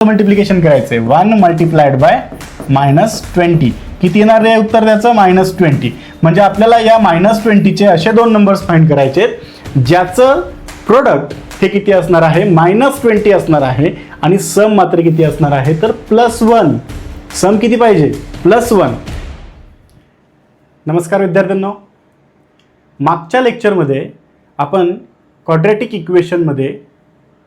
Multiplication करायचंय 1 multiplied by -20 किती येणार आहे उत्तर त्याचं -20. म्हणजे आपल्याला या -20 असे दोन नंबर्स फाइंड करायचे ज्याचं प्रोडक्ट हे किती असणार आहे -20 असणार आहे आणि सम मात्र किती असणार आहे तर +1. सम किती पाहिजे +1. नमस्कार विद्यार्थ्यांनो, मागच्या लेक्चरमध्ये आपण क्वाड्रॅटिक इक्वेशनमध्ये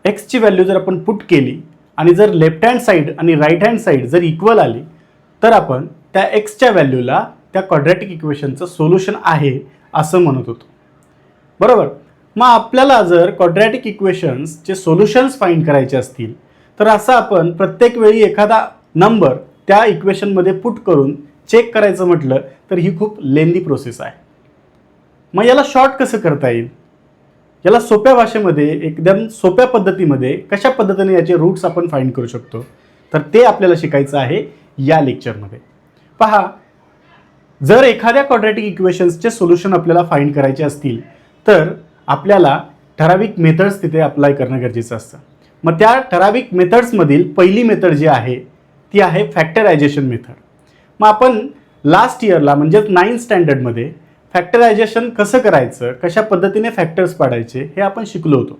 x ची व्हॅल्यू जर आपण पुट केली आणि जर लेफ्ट हँड साइड आणि राईट हँड साइड जर इक्वल आली तर आपण त्या x च्या व्हॅल्यूला त्या क्वाड्रॅटिक इक्वेशनचं सोल्युशन आहे असं म्हणत होतो, बरोबर. मग आपल्याला जर क्वाड्रॅटिक इक्वेशन्सचे सोल्युशन्स फाइंड करायचे असतील तर असं आपण प्रत्येक वेळी एखादा नंबर त्या इक्वेशनमध्ये पुट करून चेक करायचं म्हटलं तर ही खूप लेंदी प्रोसेस आहे. मग याला शॉर्ट कसं करता येईल, याला सोप्या भाषेमध्ये एकदम सोप्या पद्धतीमध्ये कशा पद्धतीने याचे रूट्स आपण फाइंड करू शकतो तर ते आपल्याला शिकायचं आहे या लेक्चरमध्ये. पहा, जर एखाद्या क्वाड्रॅटिक इक्वेशन्सचे सोल्युशन आपल्याला फाइंड करायचे असतील तर आपल्याला ठराविक मेथड्स तिथे अप्लाय करणं गरजेचं असतं. मग त्या ठराविक मेथड्समधील पहिली मेथड जी आहे ती आहे फॅक्टरायझेशन मेथड. मग आपण लास्ट इयरला म्हणजेच 9th स्टँडर्डमध्ये फॅक्टरायझेशन कसं करायचं, कशा पद्धतीने फॅक्टर्स पाडायचे हे आपण शिकलो होतो.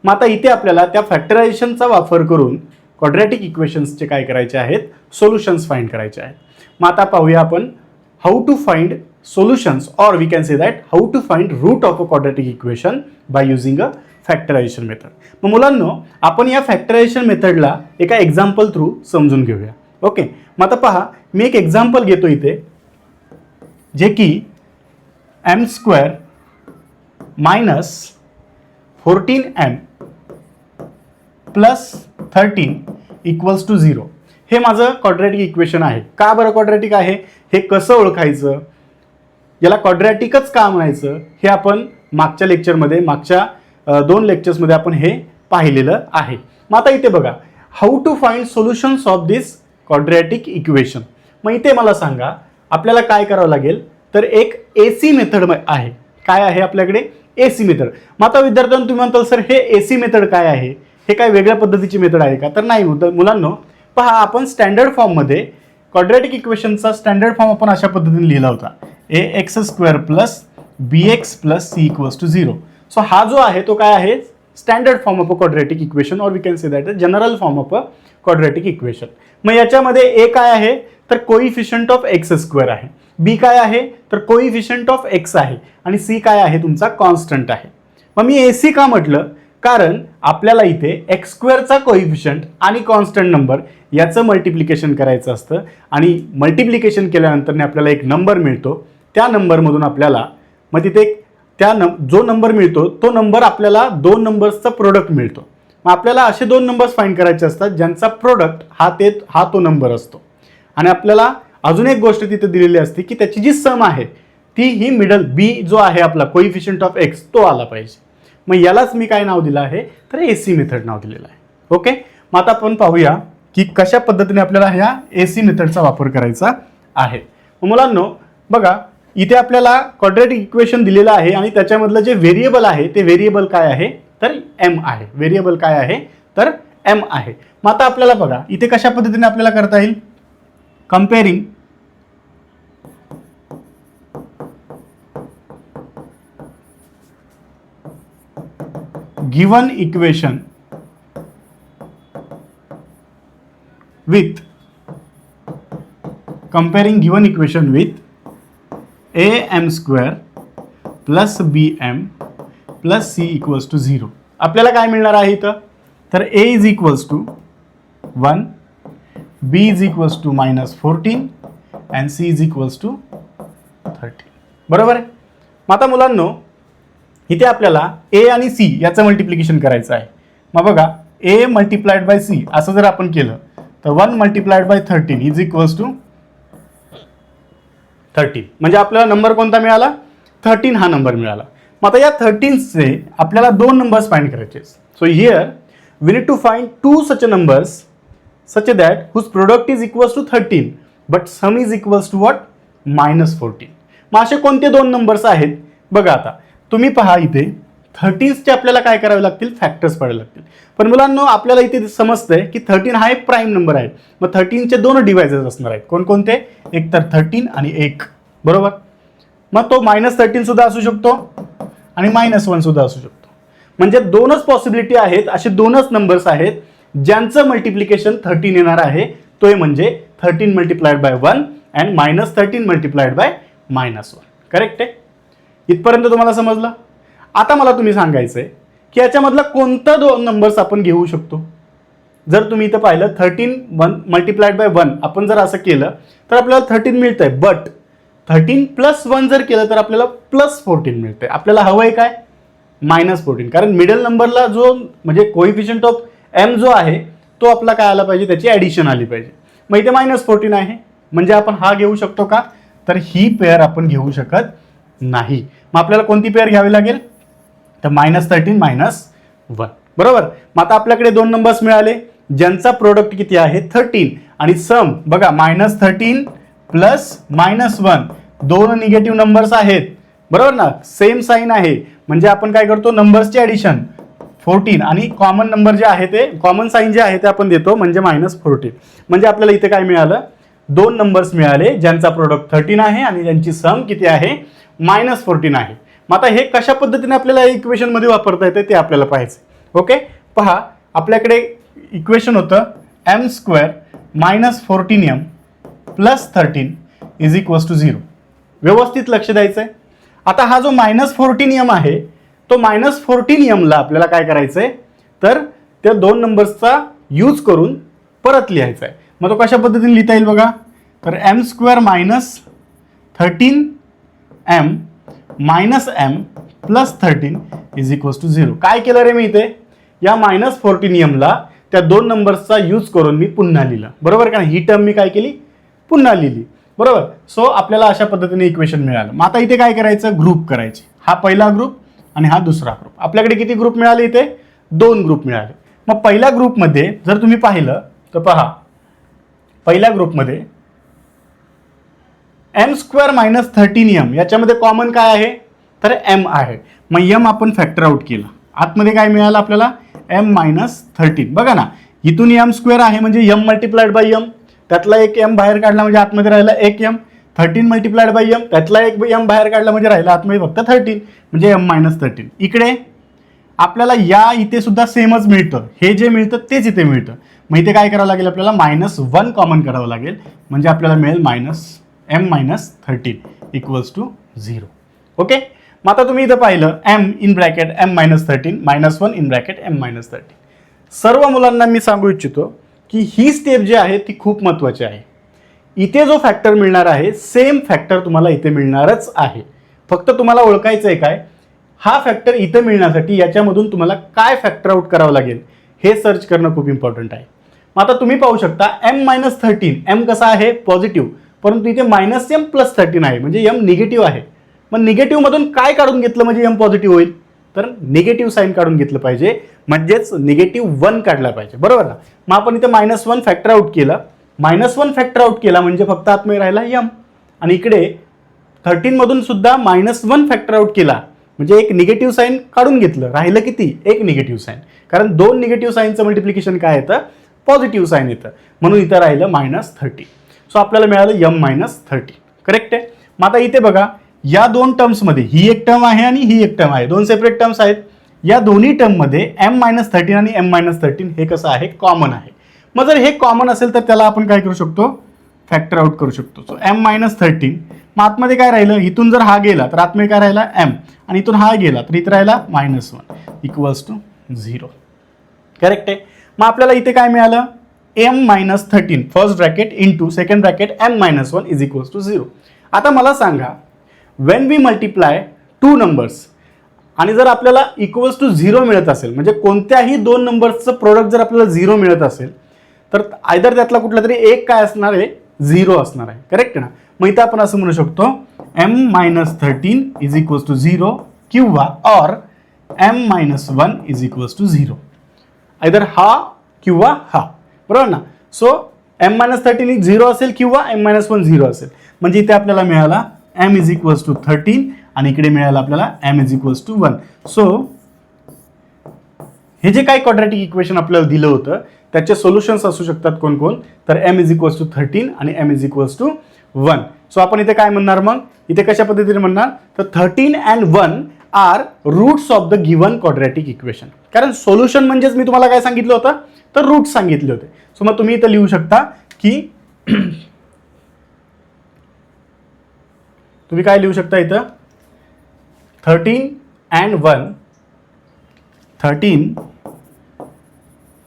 मग आता इथे आपल्याला त्या फॅक्टरायझेशनचा वापर करून क्वाड्रॅटिक इक्वेशन्सचे काय करायचे आहेत सोल्युशन्स फाइंड करायचे आहेत. मग आता पाहूया आपण how to find solutions or we can say that how to find root of a quadratic equation by using a factorisation method. मग मुलांनो, आपण या फॅक्टरायझेशन मेथडला एका एक्झाम्पल थ्रू समजून घेऊया. ओके, मग आता पहा, मी एक एक्झाम्पल घेतो इथे जे की m² - 14m + 13 = 0 हे माझं क्वाड्रॅटिक इक्वेशन आहे. का बरं क्वाड्रॅटिक आहे, हे कसं ओळखायचं, याला क्वाड्रॅटिकच का म्हणायचं हे आपण मागच्या लेक्चरमध्ये मागच्या 2 लेक्चर्समध्ये आपण हे पाहिलेलं आहे. मग आता इथे बघा, how to find solutions of this quadratic equation. मग इथे मला सांगा आपल्याला काय करावं लागेल तर एक AC मेथड आहे. काय आहे आपल्याकडे AC मेथड. मग आता विद्यार्थ्यांनो तुम्ही म्हणताल सर हे AC मेथड काय आहे, हे काय वेगळ्या पद्धतीची मेथड आहे का, तर नाही मुलांनो. पहा, आपण स्टँडर्ड फॉर्ममध्ये क्वाड्रॅटिक इक्वेशनचा स्टँडर्ड फॉर्म आपण अशा पद्धतीने लिहिला होता ax² + bx + c = 0. सो हा जो आहे तो काय आहे standard form of a quadratic equation or we can say that general form of a quadratic equation. मग याच्यामध्ये a काय आहे तर कोइफिशियंट ऑफ x² आहे, b काय आहे तर कोइफिशियंट ऑफ x आहे आणि c काय आहे तुमचा कॉन्स्टंट आहे. मग मी AC का म्हटलं, कारण आपल्याला इथे x² चा कोइफिशियंट आणि कॉन्स्टंट नंबर याचं मल्टिप्लिकेशन करायचं असतं आणि मल्टिप्लिकेशन केल्यानंतर आपल्याला एक नंबर मिळतो. त्या नंबरमधून आपल्याला मग तिथे जो नंबर मिळतो तो नंबर आपल्याला 2 नंबर्सचा प्रोडक्ट मिळतो. मग आपल्याला असे 2 नंबर्स फाइंड करायचे असतात ज्यांचा प्रोडक्ट हा तो नंबर असतो. आणि आपल्याला अजून एक गोष्ट तिथे दिलेली असते की त्याची जी सम आहे ती ही मिडल बी जो आहे आपला कोइफिशियंट ऑफ x तो आला पाहिजे. मग यालाच मी काय नाव दिलं आहे तर AC मेथड नाव दिलेलं आहे. ओके, मग आता आपण पाहूया की कशा पद्धतीने आपल्याला ह्या AC मेथडचा वापर करायचा आहे. मुलांनो बघा, इथे आपल्याला क्वाड्रॅटिक इक्वेशन दिलेलं आहे आणि त्याच्यामधलं जे व्हेरिएबल आहे ते व्हेरिएबल काय आहे तर m आहे. व्हेरिएबल काय आहे तर m आहे. मग आता आपल्याला बघा इथे कशा पद्धतीने आपल्याला करता येईल, comparing given equation with am² + bm + c = 0. आपल्याला काय मिळणार आहे इथं तर a = 1, b = -14 and c = 13. बरोबर आहे. मग आता मुलांनो इथे आपल्याला a आणि c याचं मल्टिप्लिकेशन करायचं आहे. मग बघा, a × c असं जर आपण केलं तर 1 × 13 = 13. म्हणजे आपल्याला नंबर कोणता मिळाला 13 हा नंबर मिळाला. मग आता या 13चे आपल्याला 2 नंबर्स फाइंड करायचे. So here we need to find 2 such numbers such that whose product is equals to 13 but sum is equals to what -14. मग असे कोणते 2 नंबर्स आहेत बघा. आता तुम्ही पहा इथे 13चे आपल्याला काय करावे लागतील, फॅक्टर्स पडायला लागतील. पण मुलांनो आपल्याला इथे समजतंय की 13 हा एक प्राईम नंबर आहे. मग 13चे दोन डिव्हायसेस असणार आहेत. कोणकोणते, एक तर 13 आणि 1, बरोबर. मग तो -13 सुद्धा असू शकतो आणि -1 सुद्धा असू शकतो. म्हणजे दोनच पॉसिबिलिटी आहेत, असे दोनच नंबर्स आहेत ज्यांचं मल्टिप्लिकेशन 13 येणार आहे. तो म्हणजे 13 multiplied by 1 and -13 multiplied by -1. Correct आहे. इथपर्यंत तुम्हाला समजलं. आता मला तुम्ही सांगायचंय की याच्यामधला कोणता दोन नंबर्स आपण घेऊ शकतो. जर तुम्ही इथं पाहिलं 13 मल्टिप्लाइड बाय 1 आपण जर असं केलं तर आपल्याला 13 मिळतंय. बट 13 + 1 जर केलं तर आपल्याला +14 मिळतंय. आपल्याला हवंय काय, -14. कारण मिडल नंबरला जो म्हणजे कोइफिशियंट ऑफ m जो आहे तो आपला काय आला पाहिजे, त्याची ॲडिशन आली पाहिजे. मग इथे -14 आहे म्हणजे आपण हा घेऊ शकतो का, तर ही पेअर आपण घेऊ शकत नाही. मग आपल्याला कोणती पेअर घ्यावी लागेल, तर -13 -1, बरोबर. मग आता आपल्याकडे दोन नंबर्स मिळाले ज्यांचा प्रोडक्ट किती आहे 13 आणि सम बघा -13 + -1 दोन निगेटिव्ह नंबर्स आहेत, बरोबर ना, सेम साईन आहे. म्हणजे आपण काय करतो, नंबर्सची ॲडिशन 14 आणि कॉमन नंबर जे आहे ते कॉमन साईन जे आहे ते आपण देतो म्हणजे -14. म्हणजे आपल्याला इथे काय मिळालं, दोन नंबर्स मिळाले ज्यांचा प्रोडक्ट 13 आहे आणि ज्यांची सम किती आहे -14 आहे. मग आता हे कशा पद्धतीने आपल्याला इक्वेशन मध्ये वापरता येते ते आपल्याला पाहायचं. ओके, पहा आपल्याकडे इक्वेशन होतं m² -14m + 13 = 0. व्यवस्थित लक्ष द्यायचं आहे. आता हा जो -14m आहे तो -14m ला आपल्याला काय करायचंय, तर त्या दोन नंबर्सचा यूज करून परत लिहायचा आहे. मग तो कशा पद्धतीने लिहिता येईल बघा, तर m² -13m -m + 13 = 0. काय केलं रे मी इथे, या -14m ला त्या दोन नंबर्सचा यूज करून मी पुन्हा लिहिलं, बरोबर का. ही टर्म मी काय केली, पुन्हा लिहिली, बरोबर. सो आपल्याला अशा पद्धतीने इक्वेशन मिळालं. मग आता इथे काय करायचं, ग्रुप करायचे. हा पहिला ग्रुप आणि हा दुसरा ग्रुप. आपल्याकडे किती ग्रुप मिळाले, इथे 2 ग्रुप मिळाले. मग पहिल्या ग्रुपमध्ये जर तुम्ही पाहिलं तर पहा, पहिल्या ग्रुपमध्ये m² -13m याच्यामध्ये कॉमन काय आहे, तर m आहे. मग m आपण फॅक्टर आउट केला, आतमध्ये काय मिळालं आपल्याला, m -13. बघा ना, इथून m² आहे म्हणजे m मल्टिप्लाइड बाय m, त्यातला एक m बाहेर काढला म्हणजे आतमध्ये राहिला एक m. 13 मल्टिप्लाइड बाय m, त्यातला एक m बाहेर काढला म्हणजे राहिला आतमध्ये फक्त 13 म्हणजे m -13. इकडे आपल्याला या इथे सुद्धा सेमच मिळतं, हे जे मिळतं तेच इथे मिळतं. मग इथे काय करावं लागेल, आपल्याला -1 कॉमन करावं लागेल म्हणजे आपल्याला मिळेल m -13 = 0. ओके, मग आता तुम्ही इथं पाहिलं m in bracket m -13 -1 in bracket m -13. सर्व मुलांना मी सांगू इच्छितो की ही स्टेप जी आहे ती खूप महत्त्वाची आहे. इथे जो फॅक्टर मिळणार आहे सेम फॅक्टर तुम्हाला इथे मिळणारच आहे. फक्त तुम्हाला ओळखायचं आहे काय, हा फॅक्टर इथे मिळण्यासाठी याच्यामधून तुम्हाला काय फॅक्टर आउट करावं लागेल हे सर्च करणं खूप इम्पॉर्टंट आहे. मग आता तुम्ही पाहू शकता m -13, m कसा आहे पॉझिटिव्ह, परंतु इथे -m + 13 आहे म्हणजे m निगेटिव्ह आहे. मग निगेटिव्ह मधून काय काढून घेतलं म्हणजे m पॉझिटिव्ह होईल, तर निगेटिव्ह साईन काढून घेतलं पाहिजे म्हणजेच -1 काढला पाहिजे, बरोबर ना. मग आपण इथे -1 फॅक्टर आउट केलं, -1 फॅक्टर आउट केला म्हणजे फक्त आतमध्ये राहिला m आणि इकडे 13 मधून सुद्धा -1 फॅक्टर आउट केला म्हणजे एक निगेटिव्ह साईन काढून घेतलं, राहिलं किती, एक निगेटिव्ह साईन. कारण दोन निगेटिव्ह साईनचं मल्टिप्लिकेशन काय येतं, पॉझिटिव्ह साईन येतं, म्हणून इथं राहिलं -13. सो आपल्याला मिळालं m -13. करेक्ट आहे. मग आता इथे बघा या दोन टर्म्समध्ये ही एक टर्म आहे आणि ही एक टर्म आहे, दोन सेपरेट टर्म्स आहेत. या दोन्ही टर्ममध्ये m -13 आणि m -13 हे कसं आहे, कॉमन आहे. मग जर हे कॉमन असेल तर त्याला आपण काय करू शकतो, फॅक्टर आउट करू शकतो. सो m -13, मग आतमध्ये काय राहिलं, इथून जर हा गेला तर आतमध्ये काय राहिला m आणि इथून हा गेला तर इथं राहिला -1 = 0. करेक्ट आहे. मग आपल्याला इथे काय मिळालं, m -13 first bracket into second bracket m -1 = 0. आता मला सांगा, when we multiply two numbers आणि जर आपल्याला =0 मिळत असेल म्हणजे कोणत्याही दोन नंबर्सचं प्रोडक्ट जर आपल्याला 0 मिळत असेल तर आयदर त्यातला कुठला तरी एक काय असणार आहे, 0 असणार आहे. करेक्ट ना. मग इथं आपण असं म्हणू शकतो m -13 = 0 किंवा ऑर m -1 = 0. आयदर हा किंवा हा, बरोबर ना. सो m -13 0 असेल किंवा m -1 0 असेल म्हणजे इथे आपल्याला मिळाला m = 13 आणि इकडे मिळाला आपल्याला m = 1. सो हे जे काही क्वाड्रॅटिक इक्वेशन आपल्याला दिलं होतं त्याचे सोल्युशन्स असू शकतात कोण, तर m इज इक्वल्स टू 13 आणि m is equals to 1. So आपण इथे काय म्हणणार, मग इथे कशा पद्धतीने म्हणणार, तर 13 and 1 are roots of the given quadratic equation. कारण सोल्युशन म्हणजेच मी तुम्हाला काय सांगितलं होतं, तर रूट्स सांगितले होते. सो मग तुम्ही इथे लिहू शकता की तुम्ही काय लिहू शकता इथं, 13 and 1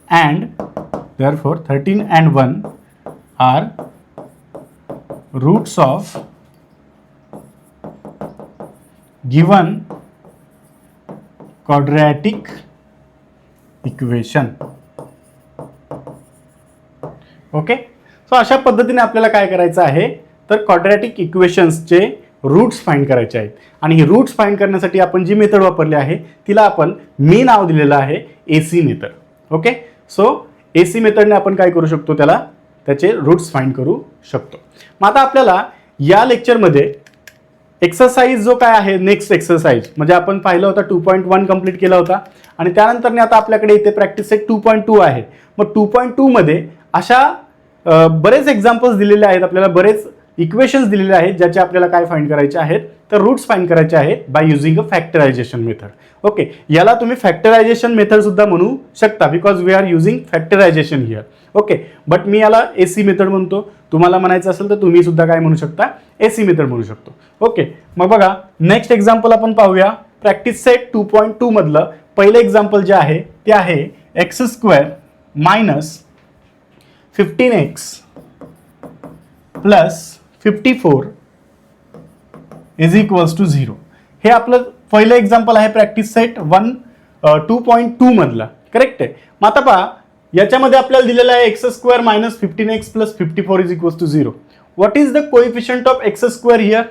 and therefore 13 and 1 are roots of given quadratic equation. Okay. So अशा पद्धतीने आपल्याला काय करायचं आहे, तर क्वाड्रॅटिक इक्वेशन्सचे रूट्स फाइंड करायचे आहेत. आणि ही रूट्स फाइंड करण्यासाठी आपण जी मेथड वापरली आहे तिला आपण मी नाव दिलेलं आहे AC method. Okay. So AC मेथडने आपण काय करू शकतो, त्याचे रूट्स फाइंड करू शकतो. मग आता आपल्याला या लेक्चरमध्ये एक्सरसाइज जो काय आहे, नेक्स्ट एक्सरसाइज म्हणजे आपण पाहिलं होता 2.1 कंप्लीट केला होता आणि त्यानंतर आता आपल्याकडे इथे प्रॅक्टिस सेट 2.2 आहे. मग 2.2 मध्ये अशा बरेच एक्झाम्पल्स दिलेले आहेत आपल्याला, बरेच इक्वेशन्स दिलेले आहेत ज्याचे आपल्याला काय फाइंड करायचे आहेत, तर रूट्स फाइंड करायचे आहेत by using a factorisation method. Okay. याला तुम्ही फॅक्टरायझेशन मेथड सुद्धा म्हणू शकता because we are using factorisation here. Okay. But मी याला AC मेथड म्हणतो. तुम्हाला म्हणायचं असेल तर तुम्ही सुद्धा काय म्हणू शकता, AC मेथड म्हणू शकतो. ओके. मग बघा नेक्स्ट एक्झाम्पल आपण पाहूया. प्रॅक्टिस सेट 2.2 मधलं पहिलं एक्झाम्पल जे आहे ते आहे x² minus 15x plus 54 is equals to 0. हे आपलं पहिलं एक्झाम्पल आहे प्रॅक्टिस सेट 2.2 मधलं. करेक्ट आहे. मग आता पहा याच्यामध्ये आपल्याला दिलेलं आहे x² minus 15x plus 54 is equals to 0. What is the coefficient of x² here.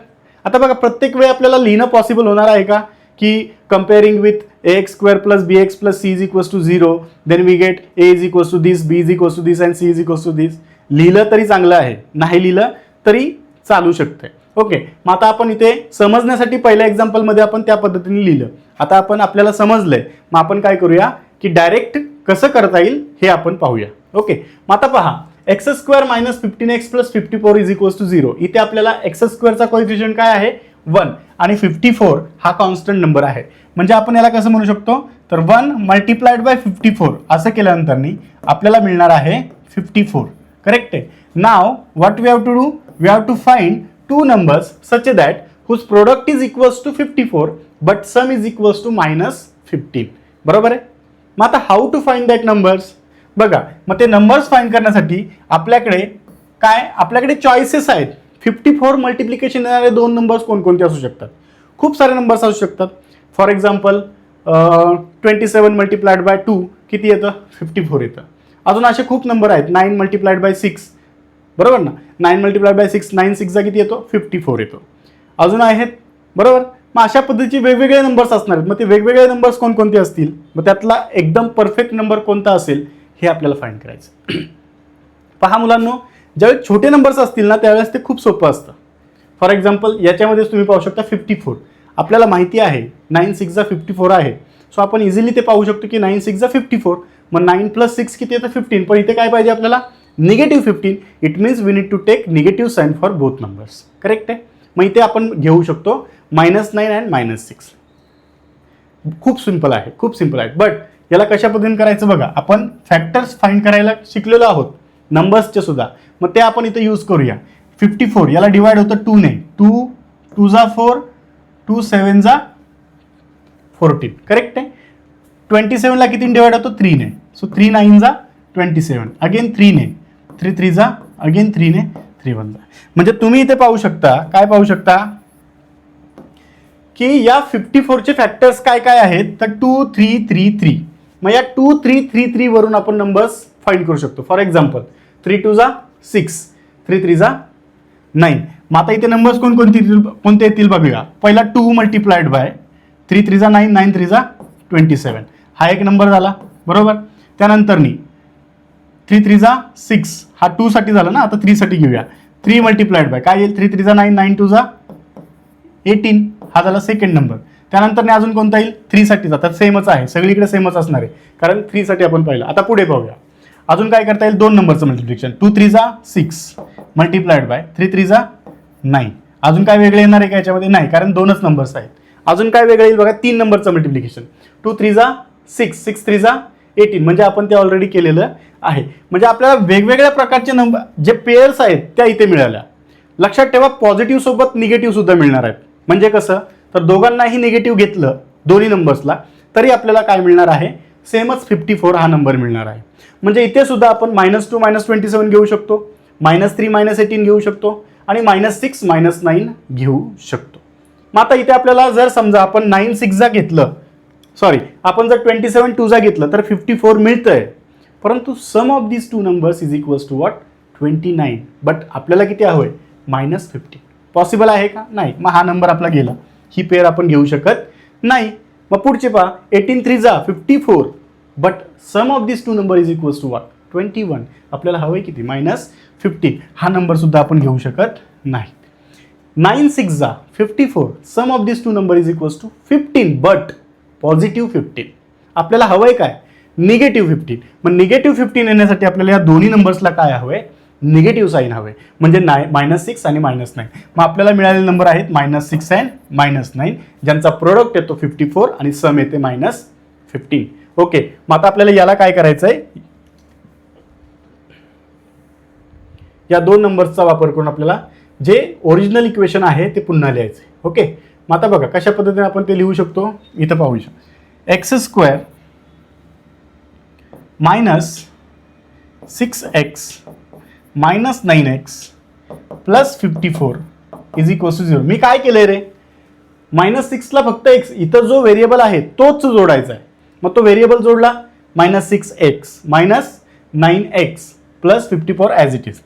आता बघा प्रत्येक वेळी आपल्याला लिहिणं पॉसिबल होणार आहे का, की comparing with ax² plus bx plus c is equals to 0, then we get a is equals to this, b is equals to this and c is equals to this. लिहिलं तरी चांगलं आहे, नाही लिहिलं तरी चालू शकतंय. ओके. मग आता आपण इथे समजण्यासाठी पहिल्या एक्झाम्पलमध्ये आपण त्या पद्धतीने लिहिलं. आता आपल्याला समजलंय, मग आपण काय करूया की डायरेक्ट कसं करता येईल हे आपण पाहूया. ओके. मग आता पहा x² minus 15x plus 54 is equals to 0. इथे आपल्याला x² चा कोएफिशियंट काय आहे 1 आणि 54 हा कॉन्स्टंट नंबर आहे. म्हणजे आपण याला कसं म्हणू शकतो, तर 1 मल्टिप्लाइड बाय 54 असं केल्यानंतर आपल्याला मिळणार आहे 54. करेक्ट आहे. नाव what we have to do, we have to find two numbers such that whose product is equals to 54 but sum is equals to -15. बरोबर आहे. मग आता how to find that numbers. बघा मग ते नंबर्स फाइंड करण्यासाठी आपल्याकडे चॉईसेस आहेत. 54 मल्टिप्लिकेशन येणारे दोन नंबर्स कोणकोणते असू शकतात, खूप सारे नंबर्स असू शकतात. फॉर एक्झाम्पल 27 मल्टिप्लाइड बाय 2 किती येतं, 54 येतं. अजून असे खूप नंबर आहेत. 9 मल्टिप्लाइड बाय 6, बरोबर ना, 9 मल्टिप्लाइड बाय 6, 9 6 किती येतो, 54 येतो. अजून आहेत, बरोबर. मग अशा पद्धतीचे वेगवेगळे नंबर्स असणार आहेत. मग ते वेगवेगळे नंबर्स कोणकोणते असतील, मग त्यातला एकदम परफेक्ट नंबर कोणता असेल हे आपल्याला फाइंड करायचं. पहा मुलांनो, ज्यावेळेस छोटे नंबर्स असतील ना त्यावेळेस ते खूप सोपं असतं. फॉर एक्झाम्पल याच्यामध्येच तुम्ही पाहू शकता 54. आपल्याला माहिती आहे 9 6 54 आहे. सो आपण इझिली ते पाहू शकतो की 9 6 54. मग 9 प्लस 6 किती येतं 15. पण इथे काय पाहिजे आपल्याला, -15. It means we need to take negative sign for both numbers. Correct आहे. मग इथे आपण घेऊ शकतो -9 अँड -6. खूप सिंपल आहे, खूप सिंपल आहे. बट याला कशा पद्धतीने करायचं बघा, आपण फॅक्टर्स फाइंड करायला शिकलेलो आहोत नंबर्सचे सुद्धा. मग ते आपण इथे यूज करूया. 54 याला डिवाइड होतं 2 ने. 2 2 जा 4, 2 7 जा 14. करेक्ट आहे. 27 ला किती डिवाइड होतो 3 ने. सो 3 9 जा 27, अगेन 3 ने, 3 3 जा अगेन 3 ने, 3 1 जा. म्हणजे तुम्ही इथे पाहू शकता, काय पाहू शकता की या 54 चे फॅक्टर्स काय काय आहेत, तर 2 3 3 3. मग या 2 3 3 3 वरून आपण नंबर्स फाइंड करू शकतो. फॉर एक्झाम्पल 3 2 जा 6, 3 3 जा 9. मग आता इथे नंबर्स कोणते येतील बघूया. पहिला 2 मल्टिप्लाइड बाय 3 3 जा 9, 9 3 जा 27. हा एक नंबर झाला, बरोबर. त्यानंतर 3 3 जा 6, हा 2 साठी झाला ना, आता 3 साठी घेऊया. 3 मल्टिप्लाइड बाय काय येईल, 3 3 जा 9, 9 2 जा 18. हा झाला सेकंड नंबर. त्यानंतर अजून कोणता येईल 3 साठी जातात, सेमच आहे, सगळीकडे सेमच असणार आहे कारण 3 साठी आपण पाहिलं. आता पुढे पाहूया अजून काय करता येईल. 2 नंबरचं मल्टिप्लिकेशन 2 3 जा 6 मल्टिप्लाइड बाय 3 3 जा 9. अजून काय वेगळे येणार आहे का याच्यामध्ये? नाही, कारण 2च नंबर्स आहेत. अजून काय वेगळं येईल बघा, 3 नंबरचं मल्टिप्लिकेशन 2 3 जा 6 6 3 जा 18 म्हणजे आपण ते ऑलरेडी केलेलं आहे. म्हणजे आपल्याला वेगवेगळ्या प्रकारचे नंबर जे पेअर्स आहेत त्या इथे मिळाल्या. लक्षात ठेवा पॉझिटिव्ह सोबत निगेटिव्ह सुद्धा मिळणार आहेत. म्हणजे कसं, तर दोघांनाही निगेटिव्ह घेतलं दोन्ही नंबर्सला तरी आपल्याला काय मिळणार आहे, सेमच 54 हा नंबर मिळणार आहे. म्हणजे इथे सुद्धा आपण -2 -27 घेऊ शकतो, -3 -18 घेऊ शकतो आणि -6 -9 घेऊ शकतो. मग आता इथे आपल्याला जर समजा आपण 9 6 जा घेतलं, सॉरी आपण जर 27 2 जा घेतलं तर 54 मिळतंय. परंतु sum of this two numbers is equals to what 29. But आपल्याला किती हवंय -15. पॉसिबल आहे का? नाही. मग हा नंबर आपला गेला, ही पेअर आपण घेऊ शकत नाही. मग पुढचे पहा 18 3 जा 54 but sum of this two number is equals to what 21. आपल्याला हवंय किती -15. हा नंबर सुद्धा आपण घेऊ शकत नाही. 9 6 जा 54 sum of this two number is equals to 15 but positive 15. आपल्याला हवंय काय निगेटिव्ह 15. मग निगेटिव्ह 15 येण्यासाठी आपल्याला या दोन्ही नंबर्सला काय हवंय निगेटिव्ह साईन हवे, म्हणजे -6 आणि -9. मग आपल्याला मिळालेले नंबर आहेत -6 अँड -9 ज्यांचा प्रोडक्ट येतो 54 आणि सम येते -15. ओके. मग आता आपल्याला याला काय करायचं आहे, या 2 नंबर्सचा वापर करून आपल्याला जे ओरिजिनल इक्वेशन आहे ते पुन्हा लिहायचं आहे. ओके. मग आता बघा कशा पद्धतीने आपण ते लिहू शकतो. इथं पाहू शकतो x² -6x -9x plus 54 is equals to 0. मी काय केलंय रे, -6 ला फक्त x, इथं जो व्हेरिएबल आहे तोच जोडायचा आहे. मग तो व्हेरिएबल जोडला -6x -9x plus 54 as it is.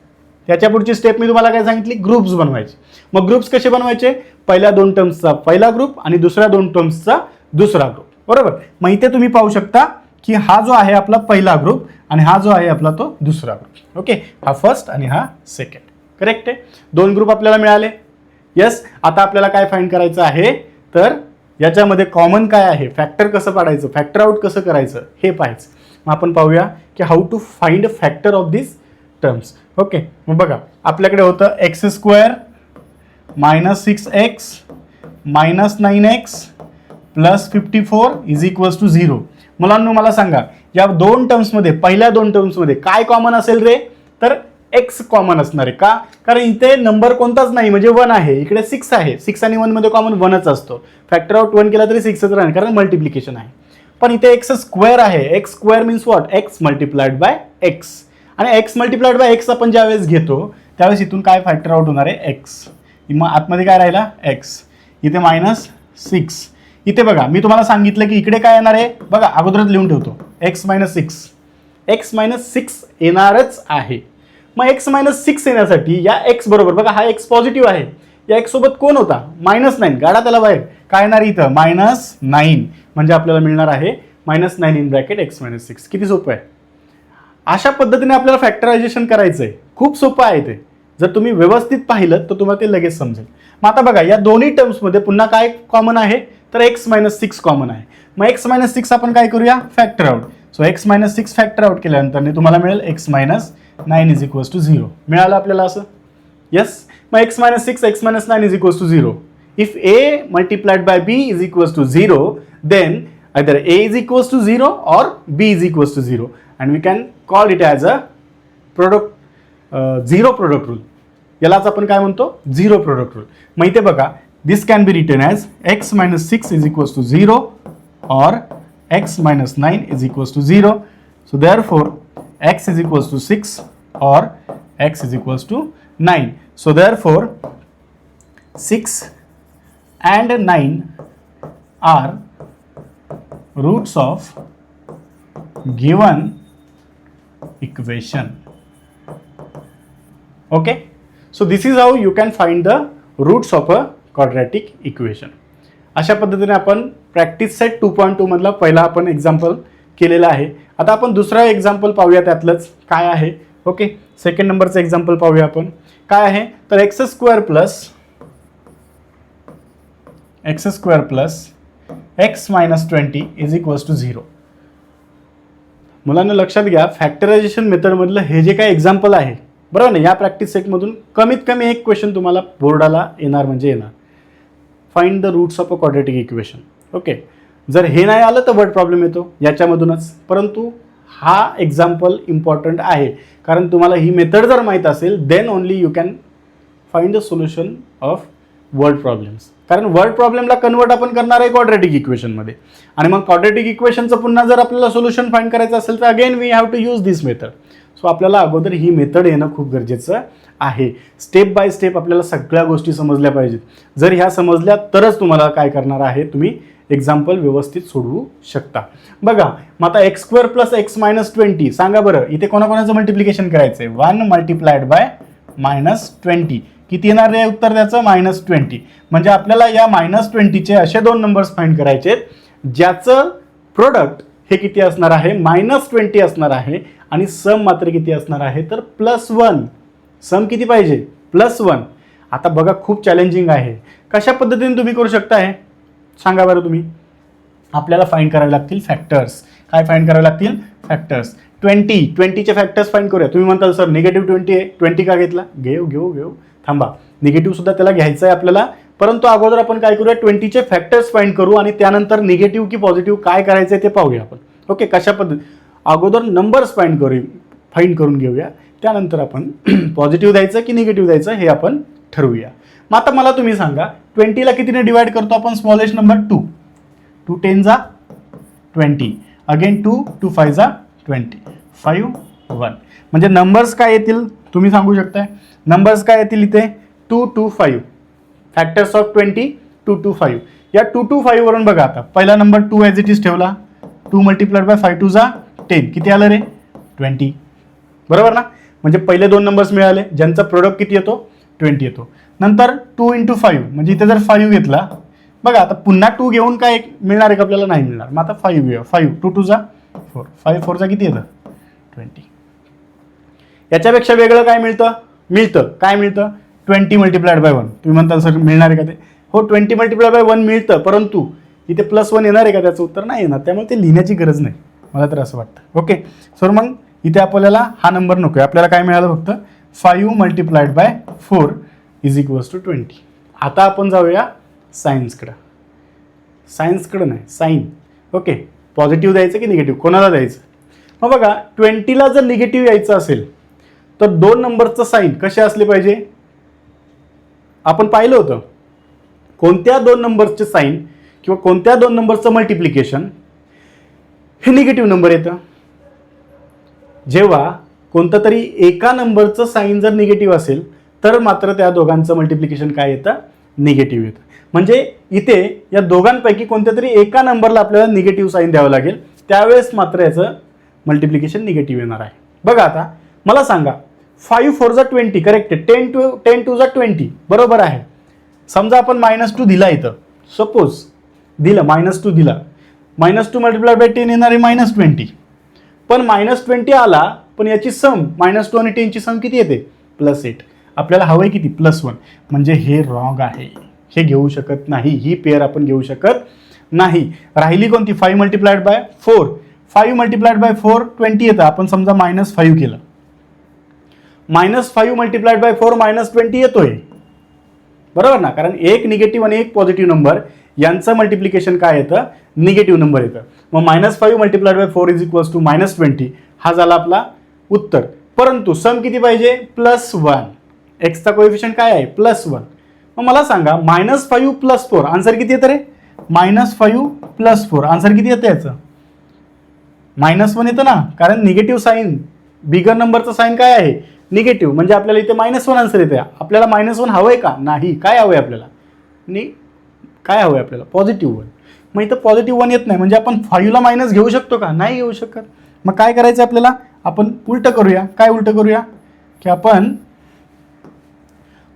त्याच्या पुढची स्टेप मी तुम्हाला काय सांगितली, ग्रुप्स बनवायचे. मग ग्रुप्स कसे बनवायचे, पहिल्या 2 टर्म्सचा पहिला ग्रुप आणि दुसऱ्या 2 टर्म्सचा दुसरा ग्रुप. बरोबर. मग इथे तुम्ही पाहू शकता की हा जो आहे आपला पहिला ग्रुप आणि हा जो आहे आपला तो दुसरा ग्रुप. ओके. हा फर्स्ट आणि हा सेकंड. करेक्ट आहे. 2 ग्रुप आपल्याला मिळाले. यस. आता आपल्याला काय फाइंड करायचं आहे, तर याच्यामध्ये कॉमन काय आहे, फॅक्टर कसं पाडायचं, फॅक्टर आउट कसं करायचं हे पाहायचं. मग आपण पाहूया की how to find factor of this terms. Okay. मग बघा आपल्याकडे होतं x² -6x -9x plus 54 is equals to 0. मुलांनो मला सांगा या 2 टर्म्समध्ये पहिल्या 2 टर्म्समध्ये काय कॉमन असेल रे, तर x कॉमन असणार आहे. का? कारण इथे नंबर कोणताच नाही, म्हणजे 1 आहे, इकडे 6 आहे. 6 आणि 1 मध्ये कॉमन 1च असतो. फॅक्टर आउट 1 केला तरी 6च राहणार कारण मल्टिप्लिकेशन आहे. पण इथे x² आहे. x² means what x multiplied bye x. आणि x मल्टिप्लाइड बाय x आपण ज्यावेळेस घेतो त्यावेळेस इथून काय फॅक्टर आउट होणार आहे x. मग आतमध्ये काय राहिला x. इथे -6. इथे बघा मी तुम्हाला सांगितलं की इकडे काय येणार आहे बघा, अगोदरच लिहून ठेवतो x -6 येणारच आहे. मग x -6 येण्यासाठी या x बरोबर बघा हा x पॉझिटिव्ह आहे, या x सोबत कोण होता -9. गाडा त्याला बाहेर काय येणार इथं -9 म्हणजे आपल्याला मिळणार आहे -9 इन ब्रॅकेट x -6. किती सोपं आहे. अशा पद्धतीने आपल्याला फॅक्टरायझेशन करायचं आहे. खूप सोपं आहे ते. जर तुम्ही व्यवस्थित पाहिलं तर तुम्हाला ते लगेच समजेल. मग आता बघा या दोन्ही टर्म्समध्ये पुन्हा काय कॉमन आहे, तर x -6 कॉमन आहे. मग x -6 आपण काय करूया factor out. So x -6 factor out केल्यानंतर तुम्हाला मिळेल x -9 इज इक्वल्स टू 0. मिळालं आपल्याला असं. येस. मग x -6 x -9 is equals to 0. If a multiplied by b is equals to 0 then either a is equals to 0 or b is equals to 0 and we can call it as a zero product rule. यालाच आपण काय म्हणतो zero product rule. मग इथे बघा this can be written as x -6 is equals to 0 और x -9 is equals to 0. So therefore x is equals to 6 और x is equals to 9. So therefore 6 and 9 are roots of given equation. Okay, so this is how you can find the roots of a quadratic equation. अशा पद्धतीने आपण practice set 2.2 मधला पहिला आपण example केलेला आहे. आता आपण दुसरा एक्झाम्पल पाहूया त्यातलंच काय आहे. ओके, सेकंड नंबरचं एक्झाम्पल पाहूया आपण. काय आहे तर x² plus x minus 20 is equals to 0. मुलांना लक्षात घ्या, फॅक्टरायझेशन मेथडमधलं हे जे काही एक्झाम्पल आहे बरोबर ना, या प्रॅक्टिस सेटमधून कमीत कमी एक क्वेश्चन तुम्हाला बोर्डाला येणार म्हणजे येणार. Find the roots of a quadratic equation. Okay, जर हे नाही आलं तर वर्ड प्रॉब्लेम येतो याच्यामधूनच, परंतु हा एक्झाम्पल इम्पॉर्टंट आहे कारण तुम्हाला ही मेथड जर माहीत असेल then only you can find the solution of word problems. कारण वर्ड प्रॉब्लेमला कन्वर्ट आपण करणार आहे क्वाड्रॅटिक इक्वेशनमध्ये, आणि मग क्वाड्रॅटिक इक्वेशनचं पुन्हा जर आपल्याला सोल्युशन फाइंड करायचं असेल तर again we have to use this method. So आपल्याला अगोदर ही मेथड येणं खूप गरजेचं आहे. स्टेप बाय स्टेप आपल्याला सगळ्या गोष्टी समजल्या पाहिजेत. जर ह्या समजल्या तरच तुम्हाला काय करणार आहे, तुम्ही एक्झाम्पल व्यवस्थित सोडवू शकता. बघा मग आता x square plus x minus 20, सांगा बरं इथे कोणाकोणाचं मल्टिप्लिकेशन करायचं आहे. 1 मल्टिप्लाइड बाय मायनस 20 किती येणार आहे उत्तर त्याचं -20. म्हणजे आपल्याला या -20चे असे दोन नंबर्स फाइंड करायचे आहेत ज्याचं प्रोडक्ट हे किती असणार आहे, -20 असणार आहे, आणि सम मात्र किती असणार आहे तर +1. सम किती पाहिजे, +1. आता बघा खूप चॅलेंजिंग आहे. कशा पद्धतीने तुम्ही करू शकता हे सांगा बरं तुम्ही. आपल्याला फाइंड करावे लागतील फॅक्टर्स. काय फाइंड करावे लागतील, फॅक्टर्स. 20चे फॅक्टर्स फाइंड करूया. तुम्ही म्हणताल सर -20 आहे, 20 का घेतला, घेऊ थांबा, निगेटिव्ह सुद्धा त्याला घ्यायचं आहे आपल्याला, परंतु अगोदर आपण काय करूया 20चे फॅक्टर्स फाइंड करू आणि त्यानंतर निगेटिव्ह की पॉझिटिव्ह काय करायचं आहे ते पाहूया आपण. ओके, कशा पद्धती अगोदर नंबर्स फाइंड करून घेऊया, त्यानंतर आपण पॉझिटिव्ह द्यायचं की निगेटिव्ह द्यायचं हे आपण ठरवूया. मग आता मला तुम्ही सांगा 20ला कितीने डिवाइड करतो आपण, स्मॉलेस्ट नंबर 2. 2 10 जा 20, अगेन 2 2 5 जा 20, 5 1. म्हणजे नंबर्स काय येतील तुम्ही सांगू शकताय, नंबर्स काय येतील इथे 2 2 5. Factors of 20 2 2 5. या 2 2 5 वरून बघा आता पहिला नंबर 2 ॲज इट इज ठेवला, 2 मल्टिप्लाइड बाय 5 2 जा 10, किती आलं रे 20. बरोबर ना, म्हणजे पहिले दोन नंबर्स मिळाले ज्यांचा प्रोडक्ट किती येतो 20 येतो. नंतर 2 × 5 म्हणजे इथे जर 5 घेतला बघा, आता पुन्हा 2 घेऊन काय मिळणार आहे का आपल्याला, नाही मिळणार. मग आता 5 घेऊया, 5 2 2 जा 4, 5 4 जा किती येतं 20. याच्यापेक्षा वेगळं काय मिळतं काय मिळतं 20 मल्टिप्लाइड बाय 1. तुम्ही म्हणताल सर मिळणार आहे का ते, हो 20 मल्टिप्लाइड बाय 1 मिळतं, परंतु इथे +1 येणार आहे का, त्याचं उत्तर नाही येणार, त्यामुळे ते लिहिण्याची गरज नाही, मला तर असं वाटतं. ओके, सर मग इथे आपल्याला हा नंबर नको आहे, आपल्याला काय मिळालं फक्त 5 multiplied by 4 is equals to 20. आता आपण जाऊया सायन्सकडं नाही साईन. ओके, पॉझिटिव्ह द्यायचं की निगेटिव्ह, कोणाला द्यायचं. मग बघा 20ला जर निगेटिव्ह यायचं असेल तर दोन नंबरचं साईन कसे असले पाहिजे, आपण पाहिलं होतं. कोणत्या दोन नंबरचे साईन किंवा कोणत्या दोन नंबरचं मल्टिप्लिकेशन हे निगेटिव्ह नंबर येतं. जेव्हा कोणतं तरी एका नंबरचं साईन जर निगेटिव्ह असेल तर मात्र त्या दोघांचं मल्टिप्लिकेशन काय येतं, निगेटिव्ह येतं. म्हणजे इथे या दोघांपैकी कोणत्या तरी एका नंबरला आपल्याला निगेटिव्ह साईन द्यावं लागेल, त्यावेळेस मात्र याचं मल्टिप्लिकेशन निगेटिव्ह येणार आहे. बघा आता मला सांगा 5 4 जा 20, करेक्ट आहे. 10 2 जा 20 बरोबर आहे. समजा आपण -2 दिला इथं, सपोज दिलं -2 दिला, -2 मल्टिप्लाइड बाय 10 येणार आहे -20. पण -20 आला, पण याची सम -2 आणि 10ची सम किती येते +8. आपल्याला हवंय किती +1. म्हणजे हे रॉंग आहे, हे घेऊ शकत नाही, ही पेअर आपण घेऊ शकत नाही. राहिली कोणती 5 मल्टिप्लाइड बाय 4. 5 मल्टिप्लाइड बाय 4 20 येतं, आपण समजा -5 केलं, -5 मल्टिप्लाइड बाय 4 -20 येतोय बरोबर ना, कारण एक निगेटिव्ह आणि एक पॉझिटिव्ह नंबर यांचं मल्टिप्लिकेशन काय येतं, निगेटिव्ह नंबर येतं. मग -5 multiplied by 4 is equals to -20. हा झाला आपला उत्तर. परंतु सम किती पाहिजे +1. एक्सचा कोएफिशियंट काय आहे +1. मग मला सांगा -5 + 4 आन्सर किती येतं रे, -5 + 4 आन्सर किती येतं याचं, -1 येतं ना, कारण निगेटिव्ह साईन बिगर नंबरचं साईन काय आहे निगेटिव्ह, म्हणजे आपल्याला इथे -1 आन्सर येते. आपल्याला -1 हवंय का, नाही. काय हवंय आपल्याला, काय हवंय आपल्याला पॉझिटिव्ह 1. मग इथं पॉझिटिव्ह 1 येत नाही, म्हणजे आपण 5ला मायनस घेऊ शकतो का, नाही घेऊ शकत. मग काय करायचं आपल्याला, आपण उलटं करूया. काय उलटं करूया की आपण